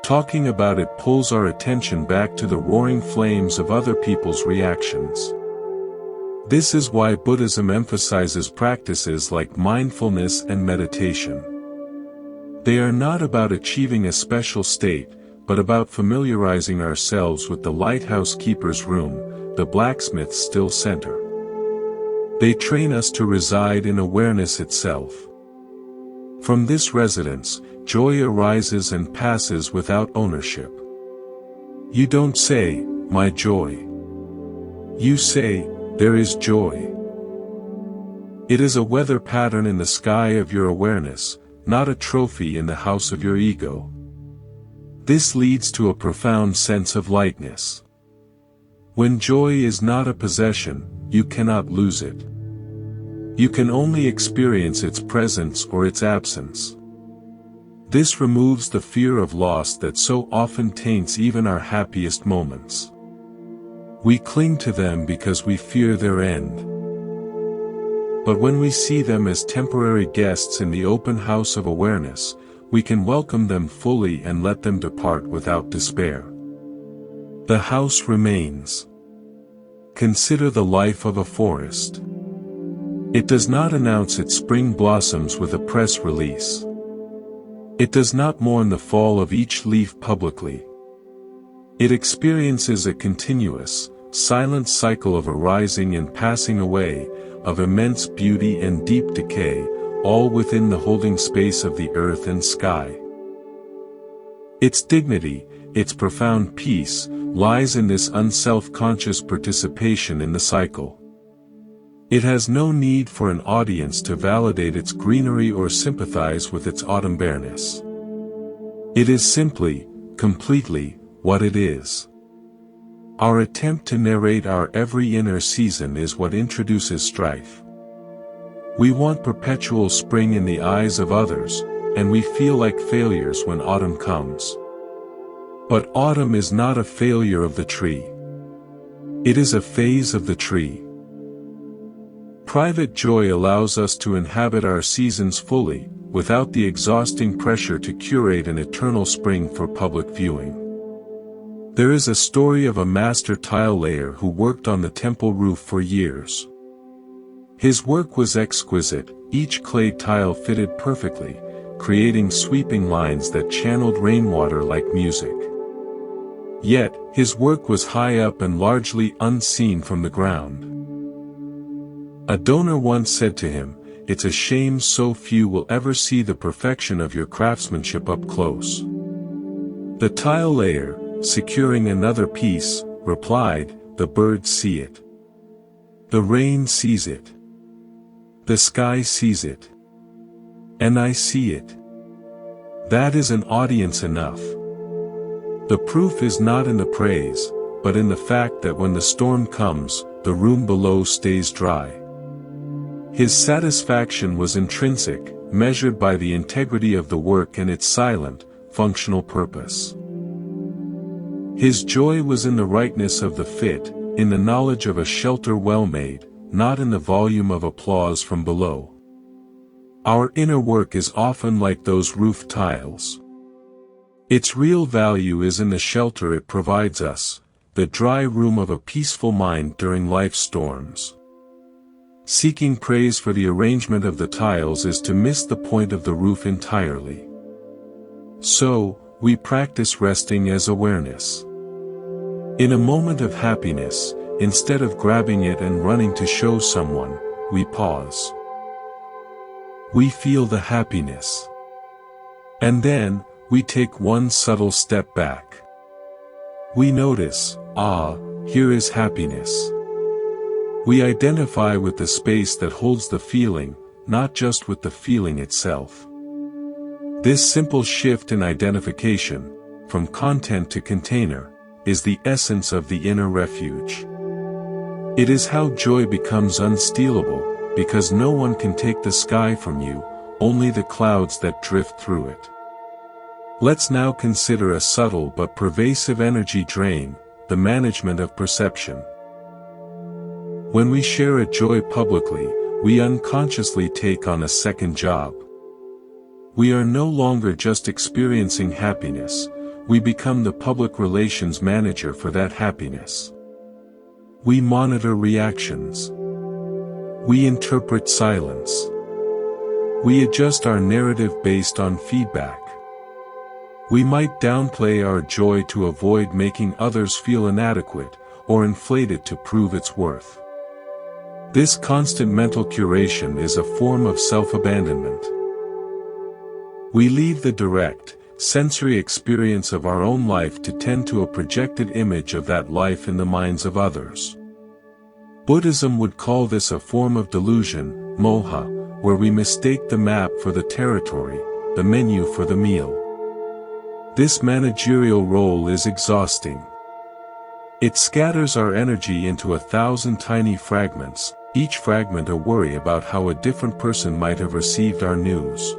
Talking about it pulls our attention back to the roaring flames of other people's reactions. This is why Buddhism emphasizes practices like mindfulness and meditation. They are not about achieving a special state, but about familiarizing ourselves with the lighthouse keeper's room, the blacksmith's still center. They train us to reside in awareness itself. From this residence, joy arises and passes without ownership. You don't say, "My joy." You say, "There is joy." It is a weather pattern in the sky of your awareness, not a trophy in the house of your ego. This leads to a profound sense of lightness. When joy is not a possession, you cannot lose it. You can only experience its presence or its absence. This removes the fear of loss that so often taints even our happiest moments. We cling to them because we fear their end. But when we see them as temporary guests in the open house of awareness, we can welcome them fully and let them depart without despair. The house remains. Consider the life of a forest. It does not announce its spring blossoms with a press release. It does not mourn the fall of each leaf publicly. It experiences a continuous, silent cycle of arising and passing away, of immense beauty and deep decay, all within the holding space of the earth and sky. Its dignity, its profound peace, lies in this unself-conscious participation in the cycle. It has no need for an audience to validate its greenery or sympathize with its autumn bareness. It is simply, completely, what it is. Our attempt to narrate our every inner season is what introduces strife. We want perpetual spring in the eyes of others, and we feel like failures when autumn comes. But autumn is not a failure of the tree. It is a phase of the tree. Private joy allows us to inhabit our seasons fully, without the exhausting pressure to curate an eternal spring for public viewing. There is a story of a master tile layer who worked on the temple roof for years. His work was exquisite, each clay tile fitted perfectly, creating sweeping lines that channeled rainwater like music. Yet, his work was high up and largely unseen from the ground. A donor once said to him, "It's a shame so few will ever see the perfection of your craftsmanship up close." The tile layer, securing another piece, replied, "The birds see it. The rain sees it. The sky sees it. And I see it. That is an audience enough." The proof is not in the praise, but in the fact that when the storm comes, the room below stays dry. His satisfaction was intrinsic, measured by the integrity of the work and its silent, functional purpose. His joy was in the rightness of the fit, in the knowledge of a shelter well made, not in the volume of applause from below. Our inner work is often like those roof tiles. Its real value is in the shelter it provides us, the dry room of a peaceful mind during life's storms. Seeking praise for the arrangement of the tiles is to miss the point of the roof entirely. So, we practice resting as awareness. In a moment of happiness, instead of grabbing it and running to show someone, we pause. We feel the happiness. And then, we take one subtle step back. We notice, here is happiness. We identify with the space that holds the feeling, not just with the feeling itself. This simple shift in identification, from content to container, is the essence of the inner refuge. It is how joy becomes unstealable, because no one can take the sky from you, only the clouds that drift through it. Let's now consider a subtle but pervasive energy drain, the management of perception. When we share a joy publicly, we unconsciously take on a second job. We are no longer just experiencing happiness, we become the public relations manager for that happiness. We monitor reactions. We interpret silence. We adjust our narrative based on feedback. We might downplay our joy to avoid making others feel inadequate, or inflate it to prove its worth. This constant mental curation is a form of self-abandonment. We leave the direct, sensory experience of our own life to tend to a projected image of that life in the minds of others. Buddhism would call this a form of delusion, moha, where we mistake the map for the territory, the menu for the meal. This managerial role is exhausting. It scatters our energy into 1,000 tiny fragments, each fragment a worry about how a different person might have received our news.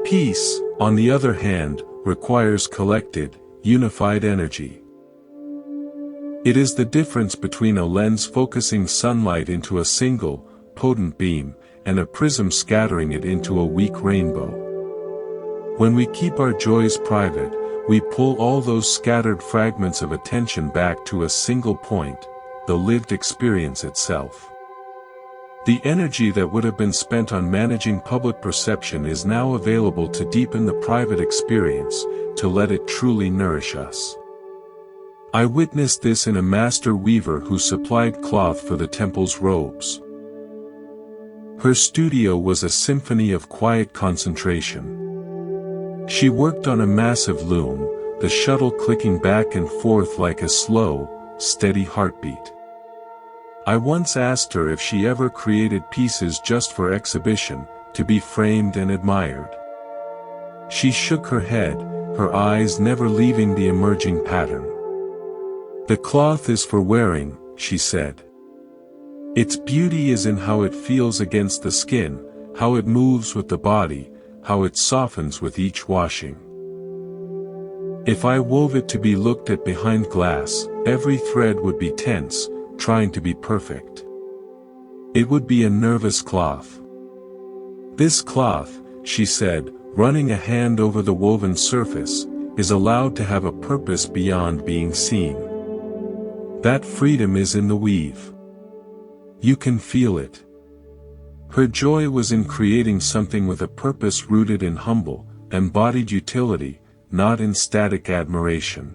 Peace, on the other hand, requires collected, unified energy. It is the difference between a lens focusing sunlight into a single, potent beam, and a prism scattering it into a weak rainbow. When we keep our joys private, we pull all those scattered fragments of attention back to a single point, the lived experience itself. The energy that would have been spent on managing public perception is now available to deepen the private experience, to let it truly nourish us. I witnessed this in a master weaver who supplied cloth for the temple's robes. Her studio was a symphony of quiet concentration. She worked on a massive loom, the shuttle clicking back and forth like a slow, steady heartbeat. I once asked her if she ever created pieces just for exhibition, to be framed and admired. She shook her head, her eyes never leaving the emerging pattern. "The cloth is for wearing," she said. "Its beauty is in how it feels against the skin, how it moves with the body, how it softens with each washing. If I wove it to be looked at behind glass, every thread would be tense, trying to be perfect. It would be a nervous cloth. This cloth," she said, running a hand over the woven surface, "is allowed to have a purpose beyond being seen. That freedom is in the weave. You can feel it." Her joy was in creating something with a purpose rooted in humble, embodied utility, not in static admiration.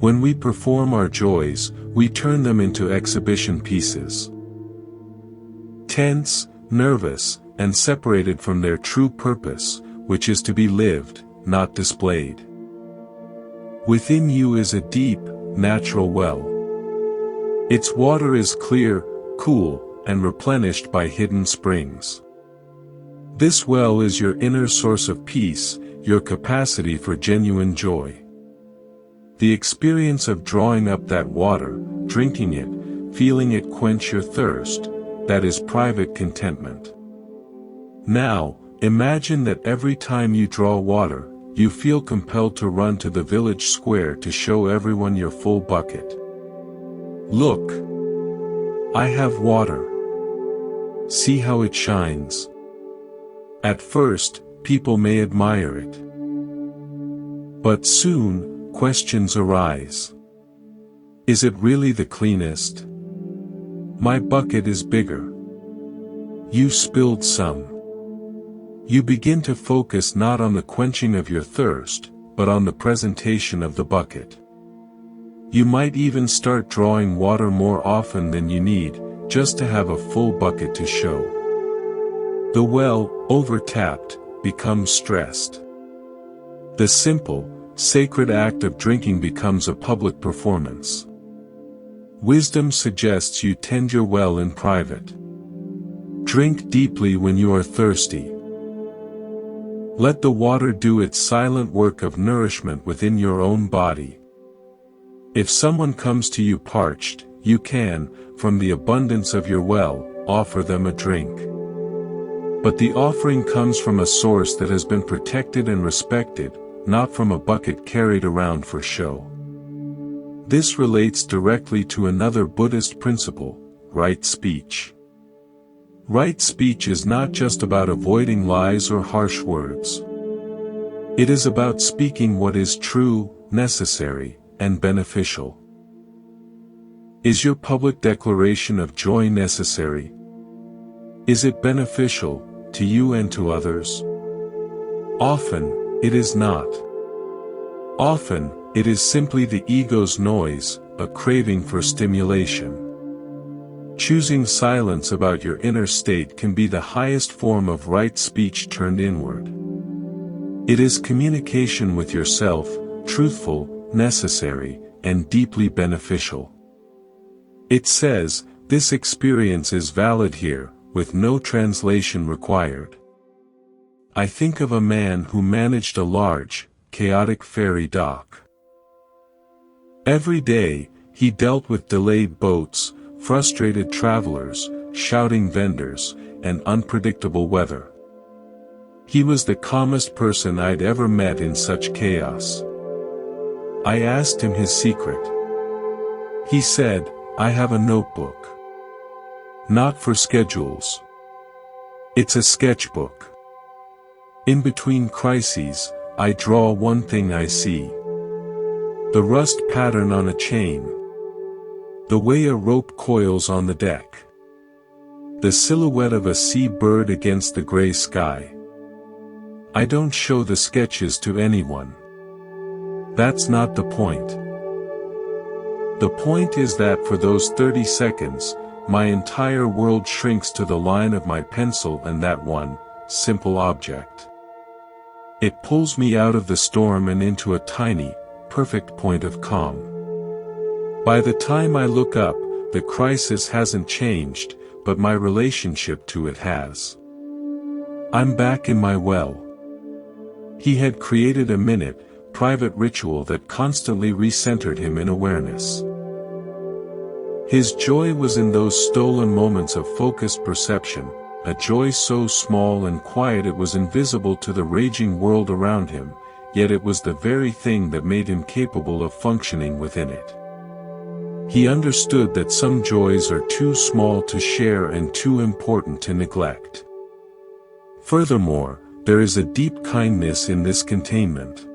When we perform our joys, we turn them into exhibition pieces. Tense, nervous, and separated from their true purpose, which is to be lived, not displayed. Within you is a deep, natural well. Its water is clear, cool, and replenished by hidden springs. This well is your inner source of peace, your capacity for genuine joy. The experience of drawing up that water, drinking it, feeling it quench your thirst, that is private contentment. Now, imagine that every time you draw water, you feel compelled to run to the village square to show everyone your full bucket. "Look! I have water. See how it shines." At first, people may admire it. But soon, questions arise. Is it really the cleanest? My bucket is bigger. You spilled some. You begin to focus not on the quenching of your thirst, but on the presentation of the bucket. You might even start drawing water more often than you need, just to have a full bucket to show. The well, overtapped, becomes stressed. The simple, sacred act of drinking becomes a public performance. Wisdom suggests you tend your well in private. Drink deeply when you are thirsty. Let the water do its silent work of nourishment within your own body. If someone comes to you parched, you can, from the abundance of your well, offer them a drink. But the offering comes from a source that has been protected and respected, not from a bucket carried around for show. This relates directly to another Buddhist principle, right speech. Right speech is not just about avoiding lies or harsh words. It is about speaking what is true, necessary, and beneficial. Is your public declaration of joy necessary? Is it beneficial to you and to others? Often, it is not. Often, it is simply the ego's noise, a craving for stimulation. Choosing silence about your inner state can be the highest form of right speech turned inward. It is communication with yourself, truthful, necessary, and deeply beneficial. It says, this experience is valid here, with no translation required. I think of a man who managed a large, chaotic ferry dock. Every day, he dealt with delayed boats, frustrated travelers, shouting vendors, and unpredictable weather. He was the calmest person I'd ever met in such chaos. I asked him his secret. He said, I have a notebook. Not for schedules. It's a sketchbook. In between crises, I draw one thing I see. The rust pattern on a chain. The way a rope coils on the deck. The silhouette of a sea bird against the gray sky. I don't show the sketches to anyone. That's not the point. The point is that for those 30 seconds, my entire world shrinks to the line of my pencil and that one, simple object. It pulls me out of the storm and into a tiny, perfect point of calm. By the time I look up, the crisis hasn't changed, but my relationship to it has. I'm back in my well. He had created a minute, private ritual that constantly recentered him in awareness. His joy was in those stolen moments of focused perception, a joy so small and quiet it was invisible to the raging world around him, yet it was the very thing that made him capable of functioning within it. He understood that some joys are too small to share and too important to neglect. Furthermore, there is a deep kindness in this containment.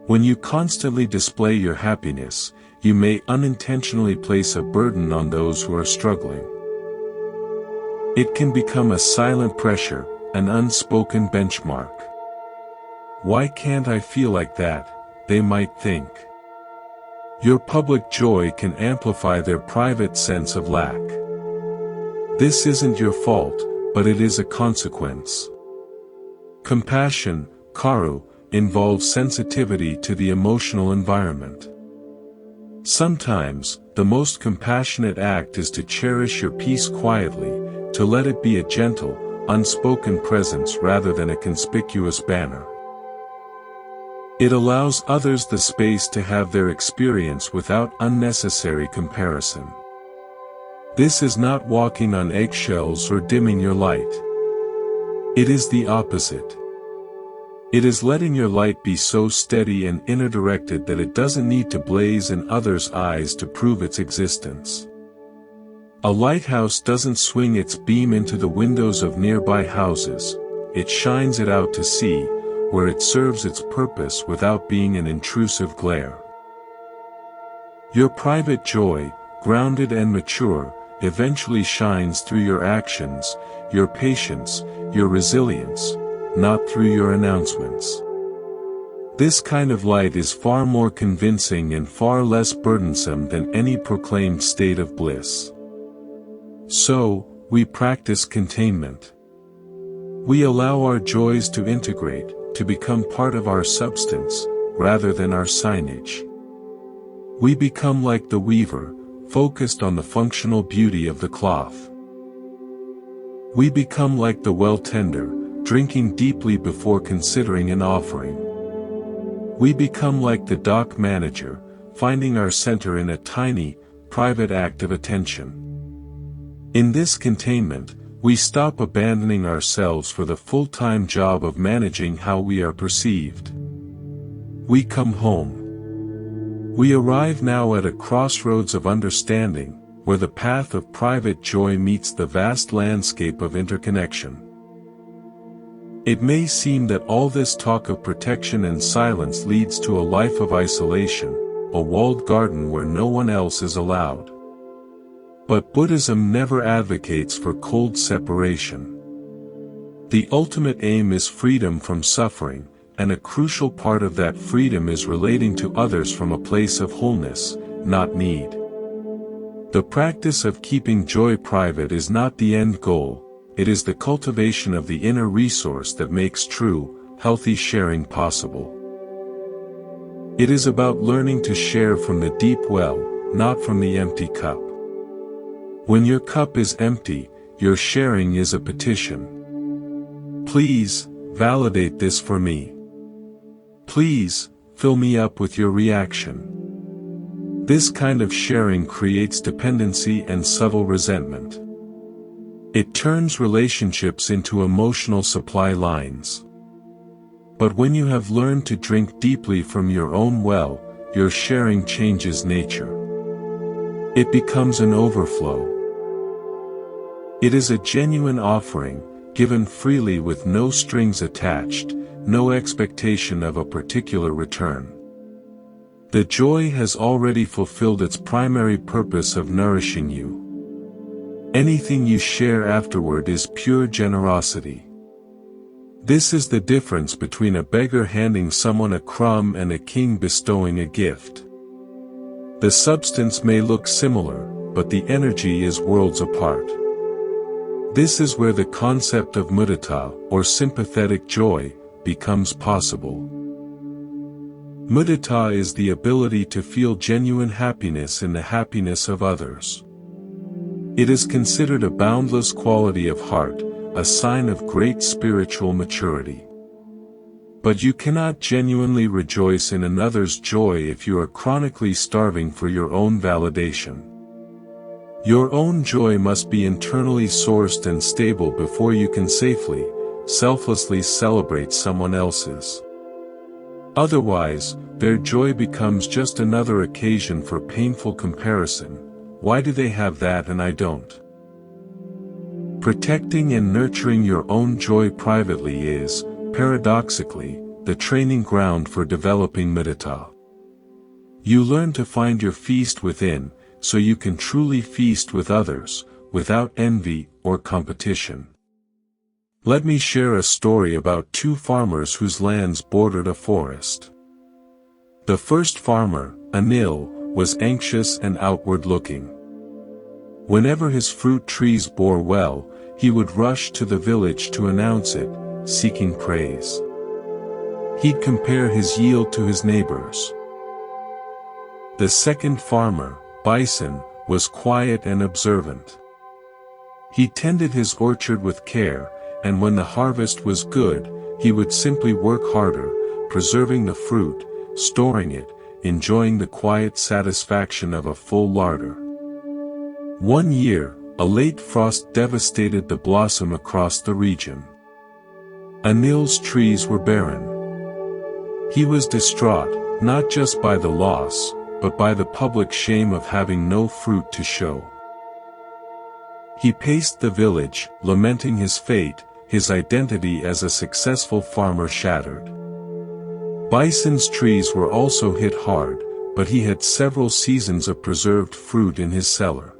When you constantly display your happiness, you may unintentionally place a burden on those who are struggling. It can become a silent pressure, an unspoken benchmark. Why can't I feel like that, they might think. Your public joy can amplify their private sense of lack. This isn't your fault, but it is a consequence. Compassion, karu, involves sensitivity to the emotional environment. Sometimes, the most compassionate act is to cherish your peace quietly, to let it be a gentle, unspoken presence rather than a conspicuous banner. It allows others the space to have their experience without unnecessary comparison. This is not walking on eggshells or dimming your light. It is the opposite. It is letting your light be so steady and inner-directed that it doesn't need to blaze in others' eyes to prove its existence. A lighthouse doesn't swing its beam into the windows of nearby houses, it shines it out to sea, where it serves its purpose without being an intrusive glare. Your private joy, grounded and mature, eventually shines through your actions, your patience, your resilience, not through your announcements. This kind of light is far more convincing and far less burdensome than any proclaimed state of bliss. So, we practice containment. We allow our joys to integrate, to become part of our substance, rather than our signage. We become like the weaver, focused on the functional beauty of the cloth. We become like the well tender, drinking deeply before considering an offering. We become like the dock manager, finding our center in a tiny, private act of attention. In this containment, we stop abandoning ourselves for the full-time job of managing how we are perceived. We come home. We arrive now at a crossroads of understanding, where the path of private joy meets the vast landscape of interconnection. It may seem that all this talk of protection and silence leads to a life of isolation, a walled garden where no one else is allowed. But Buddhism never advocates for cold separation. The ultimate aim is freedom from suffering, and a crucial part of that freedom is relating to others from a place of wholeness, not need. The practice of keeping joy private is not the end goal, it is the cultivation of the inner resource that makes true, healthy sharing possible. It is about learning to share from the deep well, not from the empty cup. When your cup is empty, your sharing is a petition. Please, validate this for me. Please, fill me up with your reaction. This kind of sharing creates dependency and subtle resentment. It turns relationships into emotional supply lines. But when you have learned to drink deeply from your own well, your sharing changes nature. It becomes an overflow. It is a genuine offering, given freely with no strings attached, no expectation of a particular return. The joy has already fulfilled its primary purpose of nourishing you. Anything you share afterward is pure generosity. This is the difference between a beggar handing someone a crumb and a king bestowing a gift. The substance may look similar, but the energy is worlds apart. This is where the concept of mudita, or sympathetic joy, becomes possible. Mudita is the ability to feel genuine happiness in the happiness of others. It is considered a boundless quality of heart, a sign of great spiritual maturity. But you cannot genuinely rejoice in another's joy if you are chronically starving for your own validation. Your own joy must be internally sourced and stable before you can safely, selflessly celebrate someone else's. Otherwise, their joy becomes just another occasion for painful comparison. Why do they have that and I don't? Protecting and nurturing your own joy privately is, paradoxically, the training ground for developing mudita. You learn to find your feast within, so you can truly feast with others, without envy or competition. Let me share a story about two farmers whose lands bordered a forest. The first farmer, Anil, was anxious and outward-looking. Whenever his fruit trees bore well, he would rush to the village to announce it, seeking praise. He'd compare his yield to his neighbors. The second farmer, Bison, was quiet and observant. He tended his orchard with care, and when the harvest was good, he would simply work harder, preserving the fruit, storing it, enjoying the quiet satisfaction of a full larder. One year, a late frost devastated the blossom across the region. Anil's trees were barren. He was distraught, not just by the loss, but by the public shame of having no fruit to show. He paced the village, lamenting his fate, his identity as a successful farmer shattered. Bison's trees were also hit hard, but he had several seasons of preserved fruit in his cellar.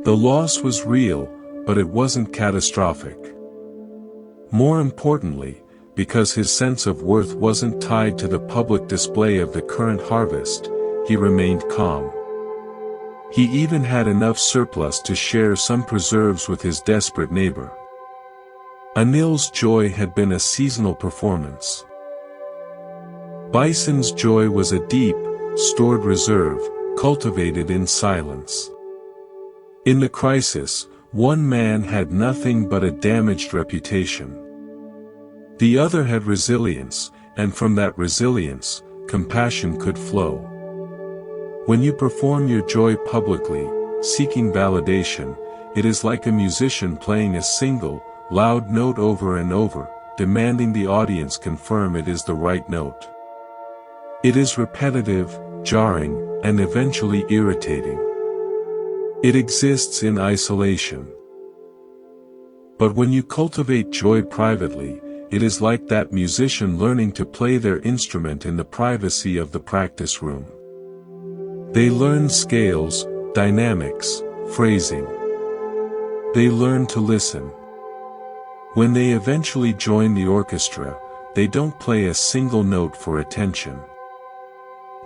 The loss was real, but it wasn't catastrophic. More importantly, because his sense of worth wasn't tied to the public display of the current harvest, he remained calm. He even had enough surplus to share some preserves with his desperate neighbor. Anil's joy had been a seasonal performance. Bison's joy was a deep, stored reserve, cultivated in silence. In the crisis, one man had nothing but a damaged reputation. The other had resilience, and from that resilience, compassion could flow. When you perform your joy publicly, seeking validation, it is like a musician playing a single, loud note over and over, demanding the audience confirm it is the right note. It is repetitive, jarring, and eventually irritating. It exists in isolation. But when you cultivate joy privately, it is like that musician learning to play their instrument in the privacy of the practice room. They learn scales, dynamics, phrasing. They learn to listen. When they eventually join the orchestra, they don't play a single note for attention.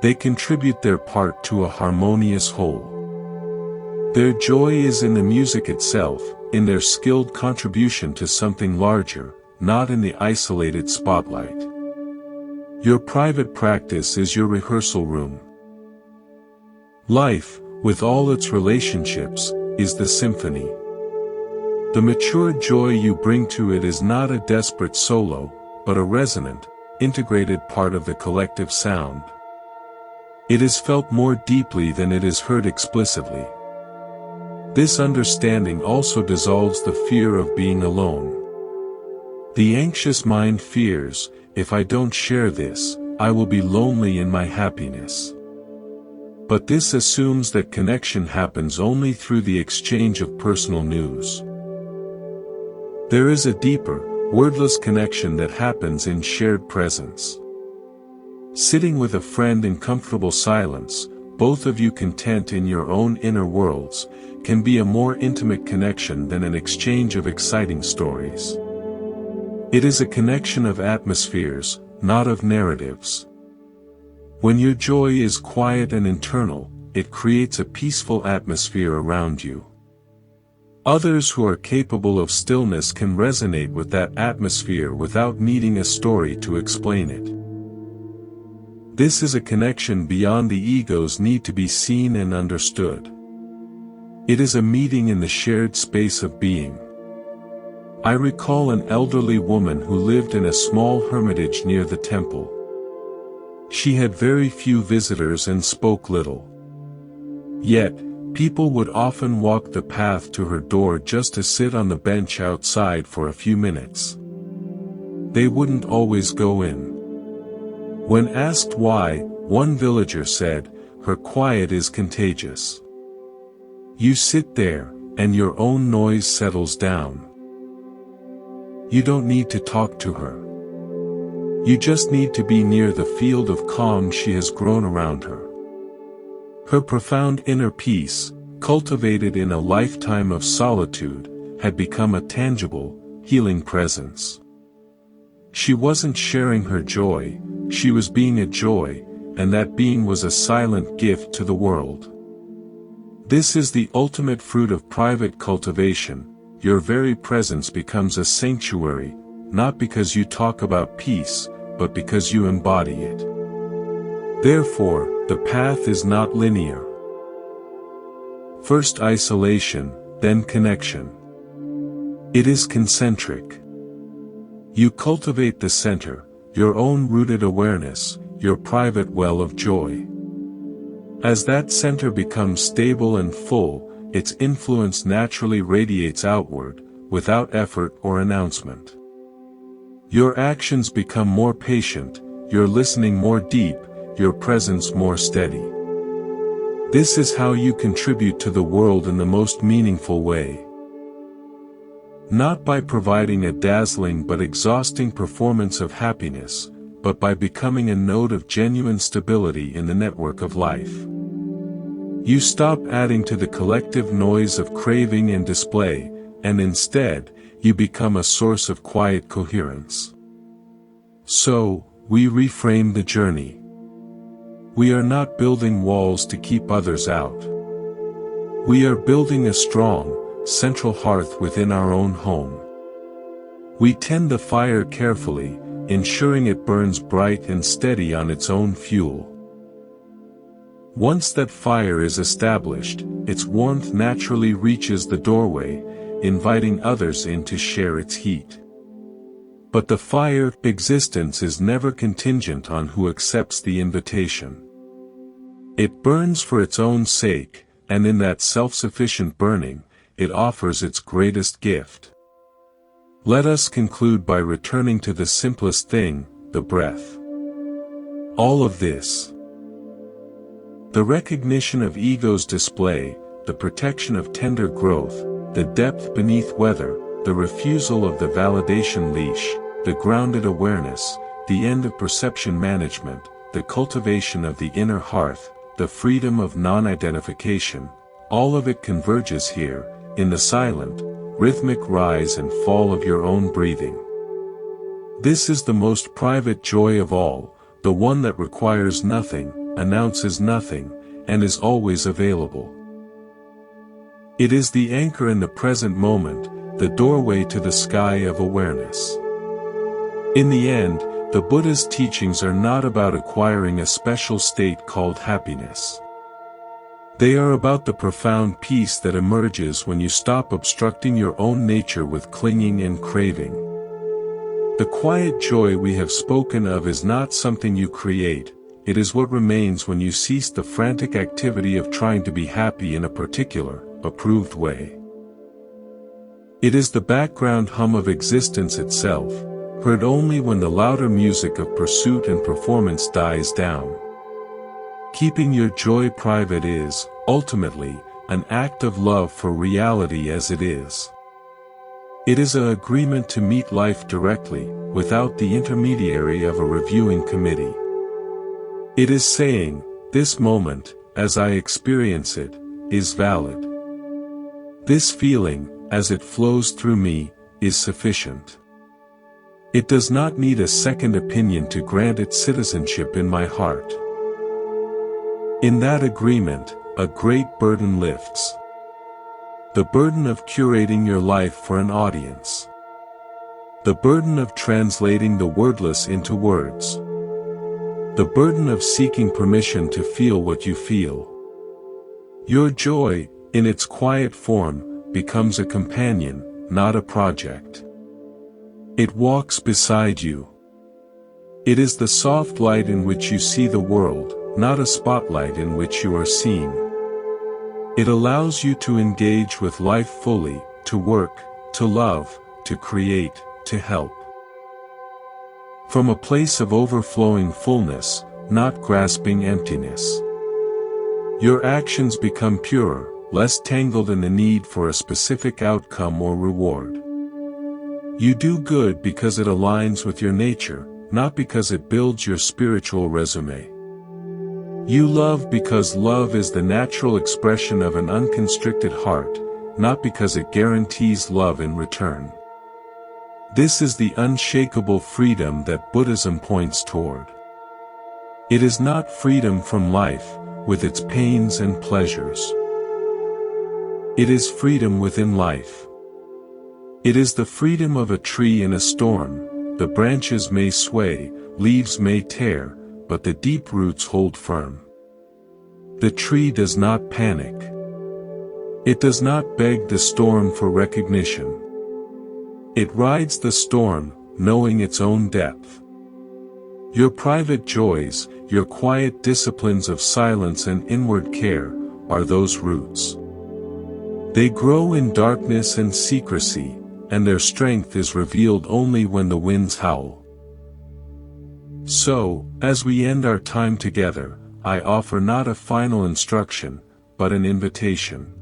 They contribute their part to a harmonious whole. Their joy is in the music itself, in their skilled contribution to something larger, not in the isolated spotlight. Your private practice is your rehearsal room. Life, with all its relationships, is the symphony. The mature joy you bring to it is not a desperate solo, but a resonant, integrated part of the collective sound. It is felt more deeply than it is heard explicitly. This understanding also dissolves the fear of being alone. The anxious mind fears, if I don't share this, I will be lonely in my happiness. But this assumes that connection happens only through the exchange of personal news. There is a deeper, wordless connection that happens in shared presence. Sitting with a friend in comfortable silence, both of you content in your own inner worlds, can be a more intimate connection than an exchange of exciting stories. It is a connection of atmospheres, not of narratives. When your joy is quiet and internal, it creates a peaceful atmosphere around you. Others who are capable of stillness can resonate with that atmosphere without needing a story to explain it. This is a connection beyond the ego's need to be seen and understood. It is a meeting in the shared space of being. I recall an elderly woman who lived in a small hermitage near the temple. She had very few visitors and spoke little. Yet, people would often walk the path to her door just to sit on the bench outside for a few minutes. They wouldn't always go in. When asked why, one villager said, "Her quiet is contagious. You sit there, and your own noise settles down. You don't need to talk to her. You just need to be near the field of calm she has grown around her." Her profound inner peace, cultivated in a lifetime of solitude, had become a tangible, healing presence. She wasn't sharing her joy, she was being a joy, and that being was a silent gift to the world. This is the ultimate fruit of private cultivation. Your very presence becomes a sanctuary, not because you talk about peace, but because you embody it. Therefore, the path is not linear. First isolation, then connection. It is concentric. You cultivate the center, your own rooted awareness, your private well of joy. As that center becomes stable and full, its influence naturally radiates outward, without effort or announcement. Your actions become more patient, your listening more deep, your presence more steady. This is how you contribute to the world in the most meaningful way. Not by providing a dazzling but exhausting performance of happiness, but by becoming a node of genuine stability in the network of life. You stop adding to the collective noise of craving and display, and instead, you become a source of quiet coherence. So, we reframe the journey. We are not building walls to keep others out. We are building a strong, central hearth within our own home. We tend the fire carefully, ensuring it burns bright and steady on its own fuel. Once that fire is established, its warmth naturally reaches the doorway, inviting others in to share its heat. But the fire existence is never contingent on who accepts the invitation. It burns for its own sake, and in that self-sufficient burning, it offers its greatest gift. Let us conclude by returning to the simplest thing, the breath. All of this, the recognition of ego's display, the protection of tender growth, the depth beneath weather, the refusal of the validation leash, the grounded awareness, the end of perception management, the cultivation of the inner hearth, the freedom of non-identification, all of it converges here, in the silent, rhythmic rise and fall of your own breathing. This is the most private joy of all, the one that requires nothing, announces nothing, and is always available. It is the anchor in the present moment, the doorway to the sky of awareness. In the end, the Buddha's teachings are not about acquiring a special state called happiness. They are about the profound peace that emerges when you stop obstructing your own nature with clinging and craving. The quiet joy we have spoken of is not something you create, it is what remains when you cease the frantic activity of trying to be happy in a particular, approved way. It is the background hum of existence itself, heard only when the louder music of pursuit and performance dies down. Keeping your joy private is, ultimately, an act of love for reality as it is. It is an agreement to meet life directly, without the intermediary of a reviewing committee. It is saying, this moment, as I experience it, is valid. This feeling, as it flows through me, is sufficient. It does not need a second opinion to grant it citizenship in my heart. In that agreement, a great burden lifts. The burden of curating your life for an audience. The burden of translating the wordless into words. The burden of seeking permission to feel what you feel. Your joy, in its quiet form, becomes a companion, not a project. It walks beside you. It is the soft light in which you see the world, not a spotlight in which you are seen. It allows you to engage with life fully, to work, to love, to create, to help. From a place of overflowing fullness, not grasping emptiness. Your actions become purer, less tangled in the need for a specific outcome or reward. You do good because it aligns with your nature, not because it builds your spiritual resume. You love because love is the natural expression of an unconstricted heart, not because it guarantees love in return. This is the unshakable freedom that Buddhism points toward. It is not freedom from life, with its pains and pleasures. It is freedom within life. It is the freedom of a tree in a storm. The branches may sway, leaves may tear, but the deep roots hold firm. The tree does not panic. It does not beg the storm for recognition. It rides the storm, knowing its own depth. Your private joys, your quiet disciplines of silence and inward care, are those roots. They grow in darkness and secrecy, and their strength is revealed only when the winds howl. So, as we end our time together, I offer not a final instruction, but an invitation.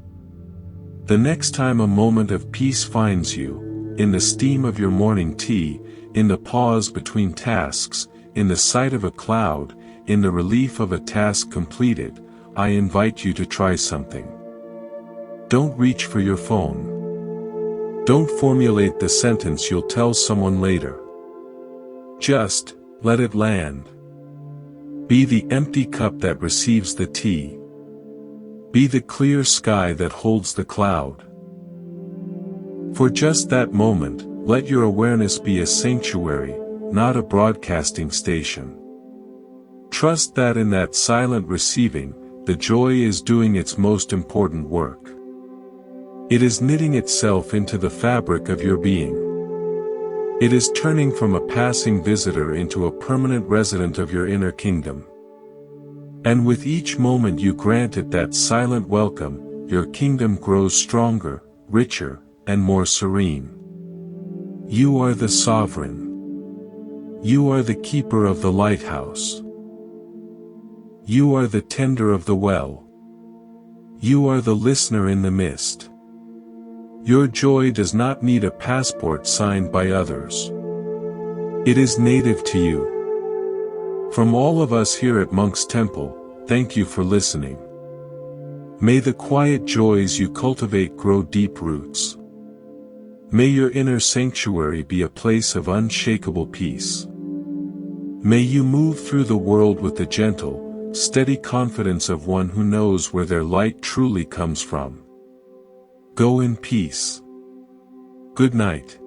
The next time a moment of peace finds you, in the steam of your morning tea, in the pause between tasks, in the sight of a cloud, in the relief of a task completed, I invite you to try something. Don't reach for your phone. Don't formulate the sentence you'll tell someone later. Just, let it land. Be the empty cup that receives the tea. Be the clear sky that holds the cloud. For just that moment, let your awareness be a sanctuary, not a broadcasting station. Trust that in that silent receiving, the joy is doing its most important work. It is knitting itself into the fabric of your being. It is turning from a passing visitor into a permanent resident of your inner kingdom. And with each moment you grant it that silent welcome, your kingdom grows stronger, richer, and more serene. You are the sovereign. You are the keeper of the lighthouse. You are the tender of the well. You are the listener in the mist. Your joy does not need a passport signed by others. It is native to you. From all of us here at Monk's Temple, thank you for listening. May the quiet joys you cultivate grow deep roots. May your inner sanctuary be a place of unshakable peace. May you move through the world with the gentle, steady confidence of one who knows where their light truly comes from. Go in peace. Good night.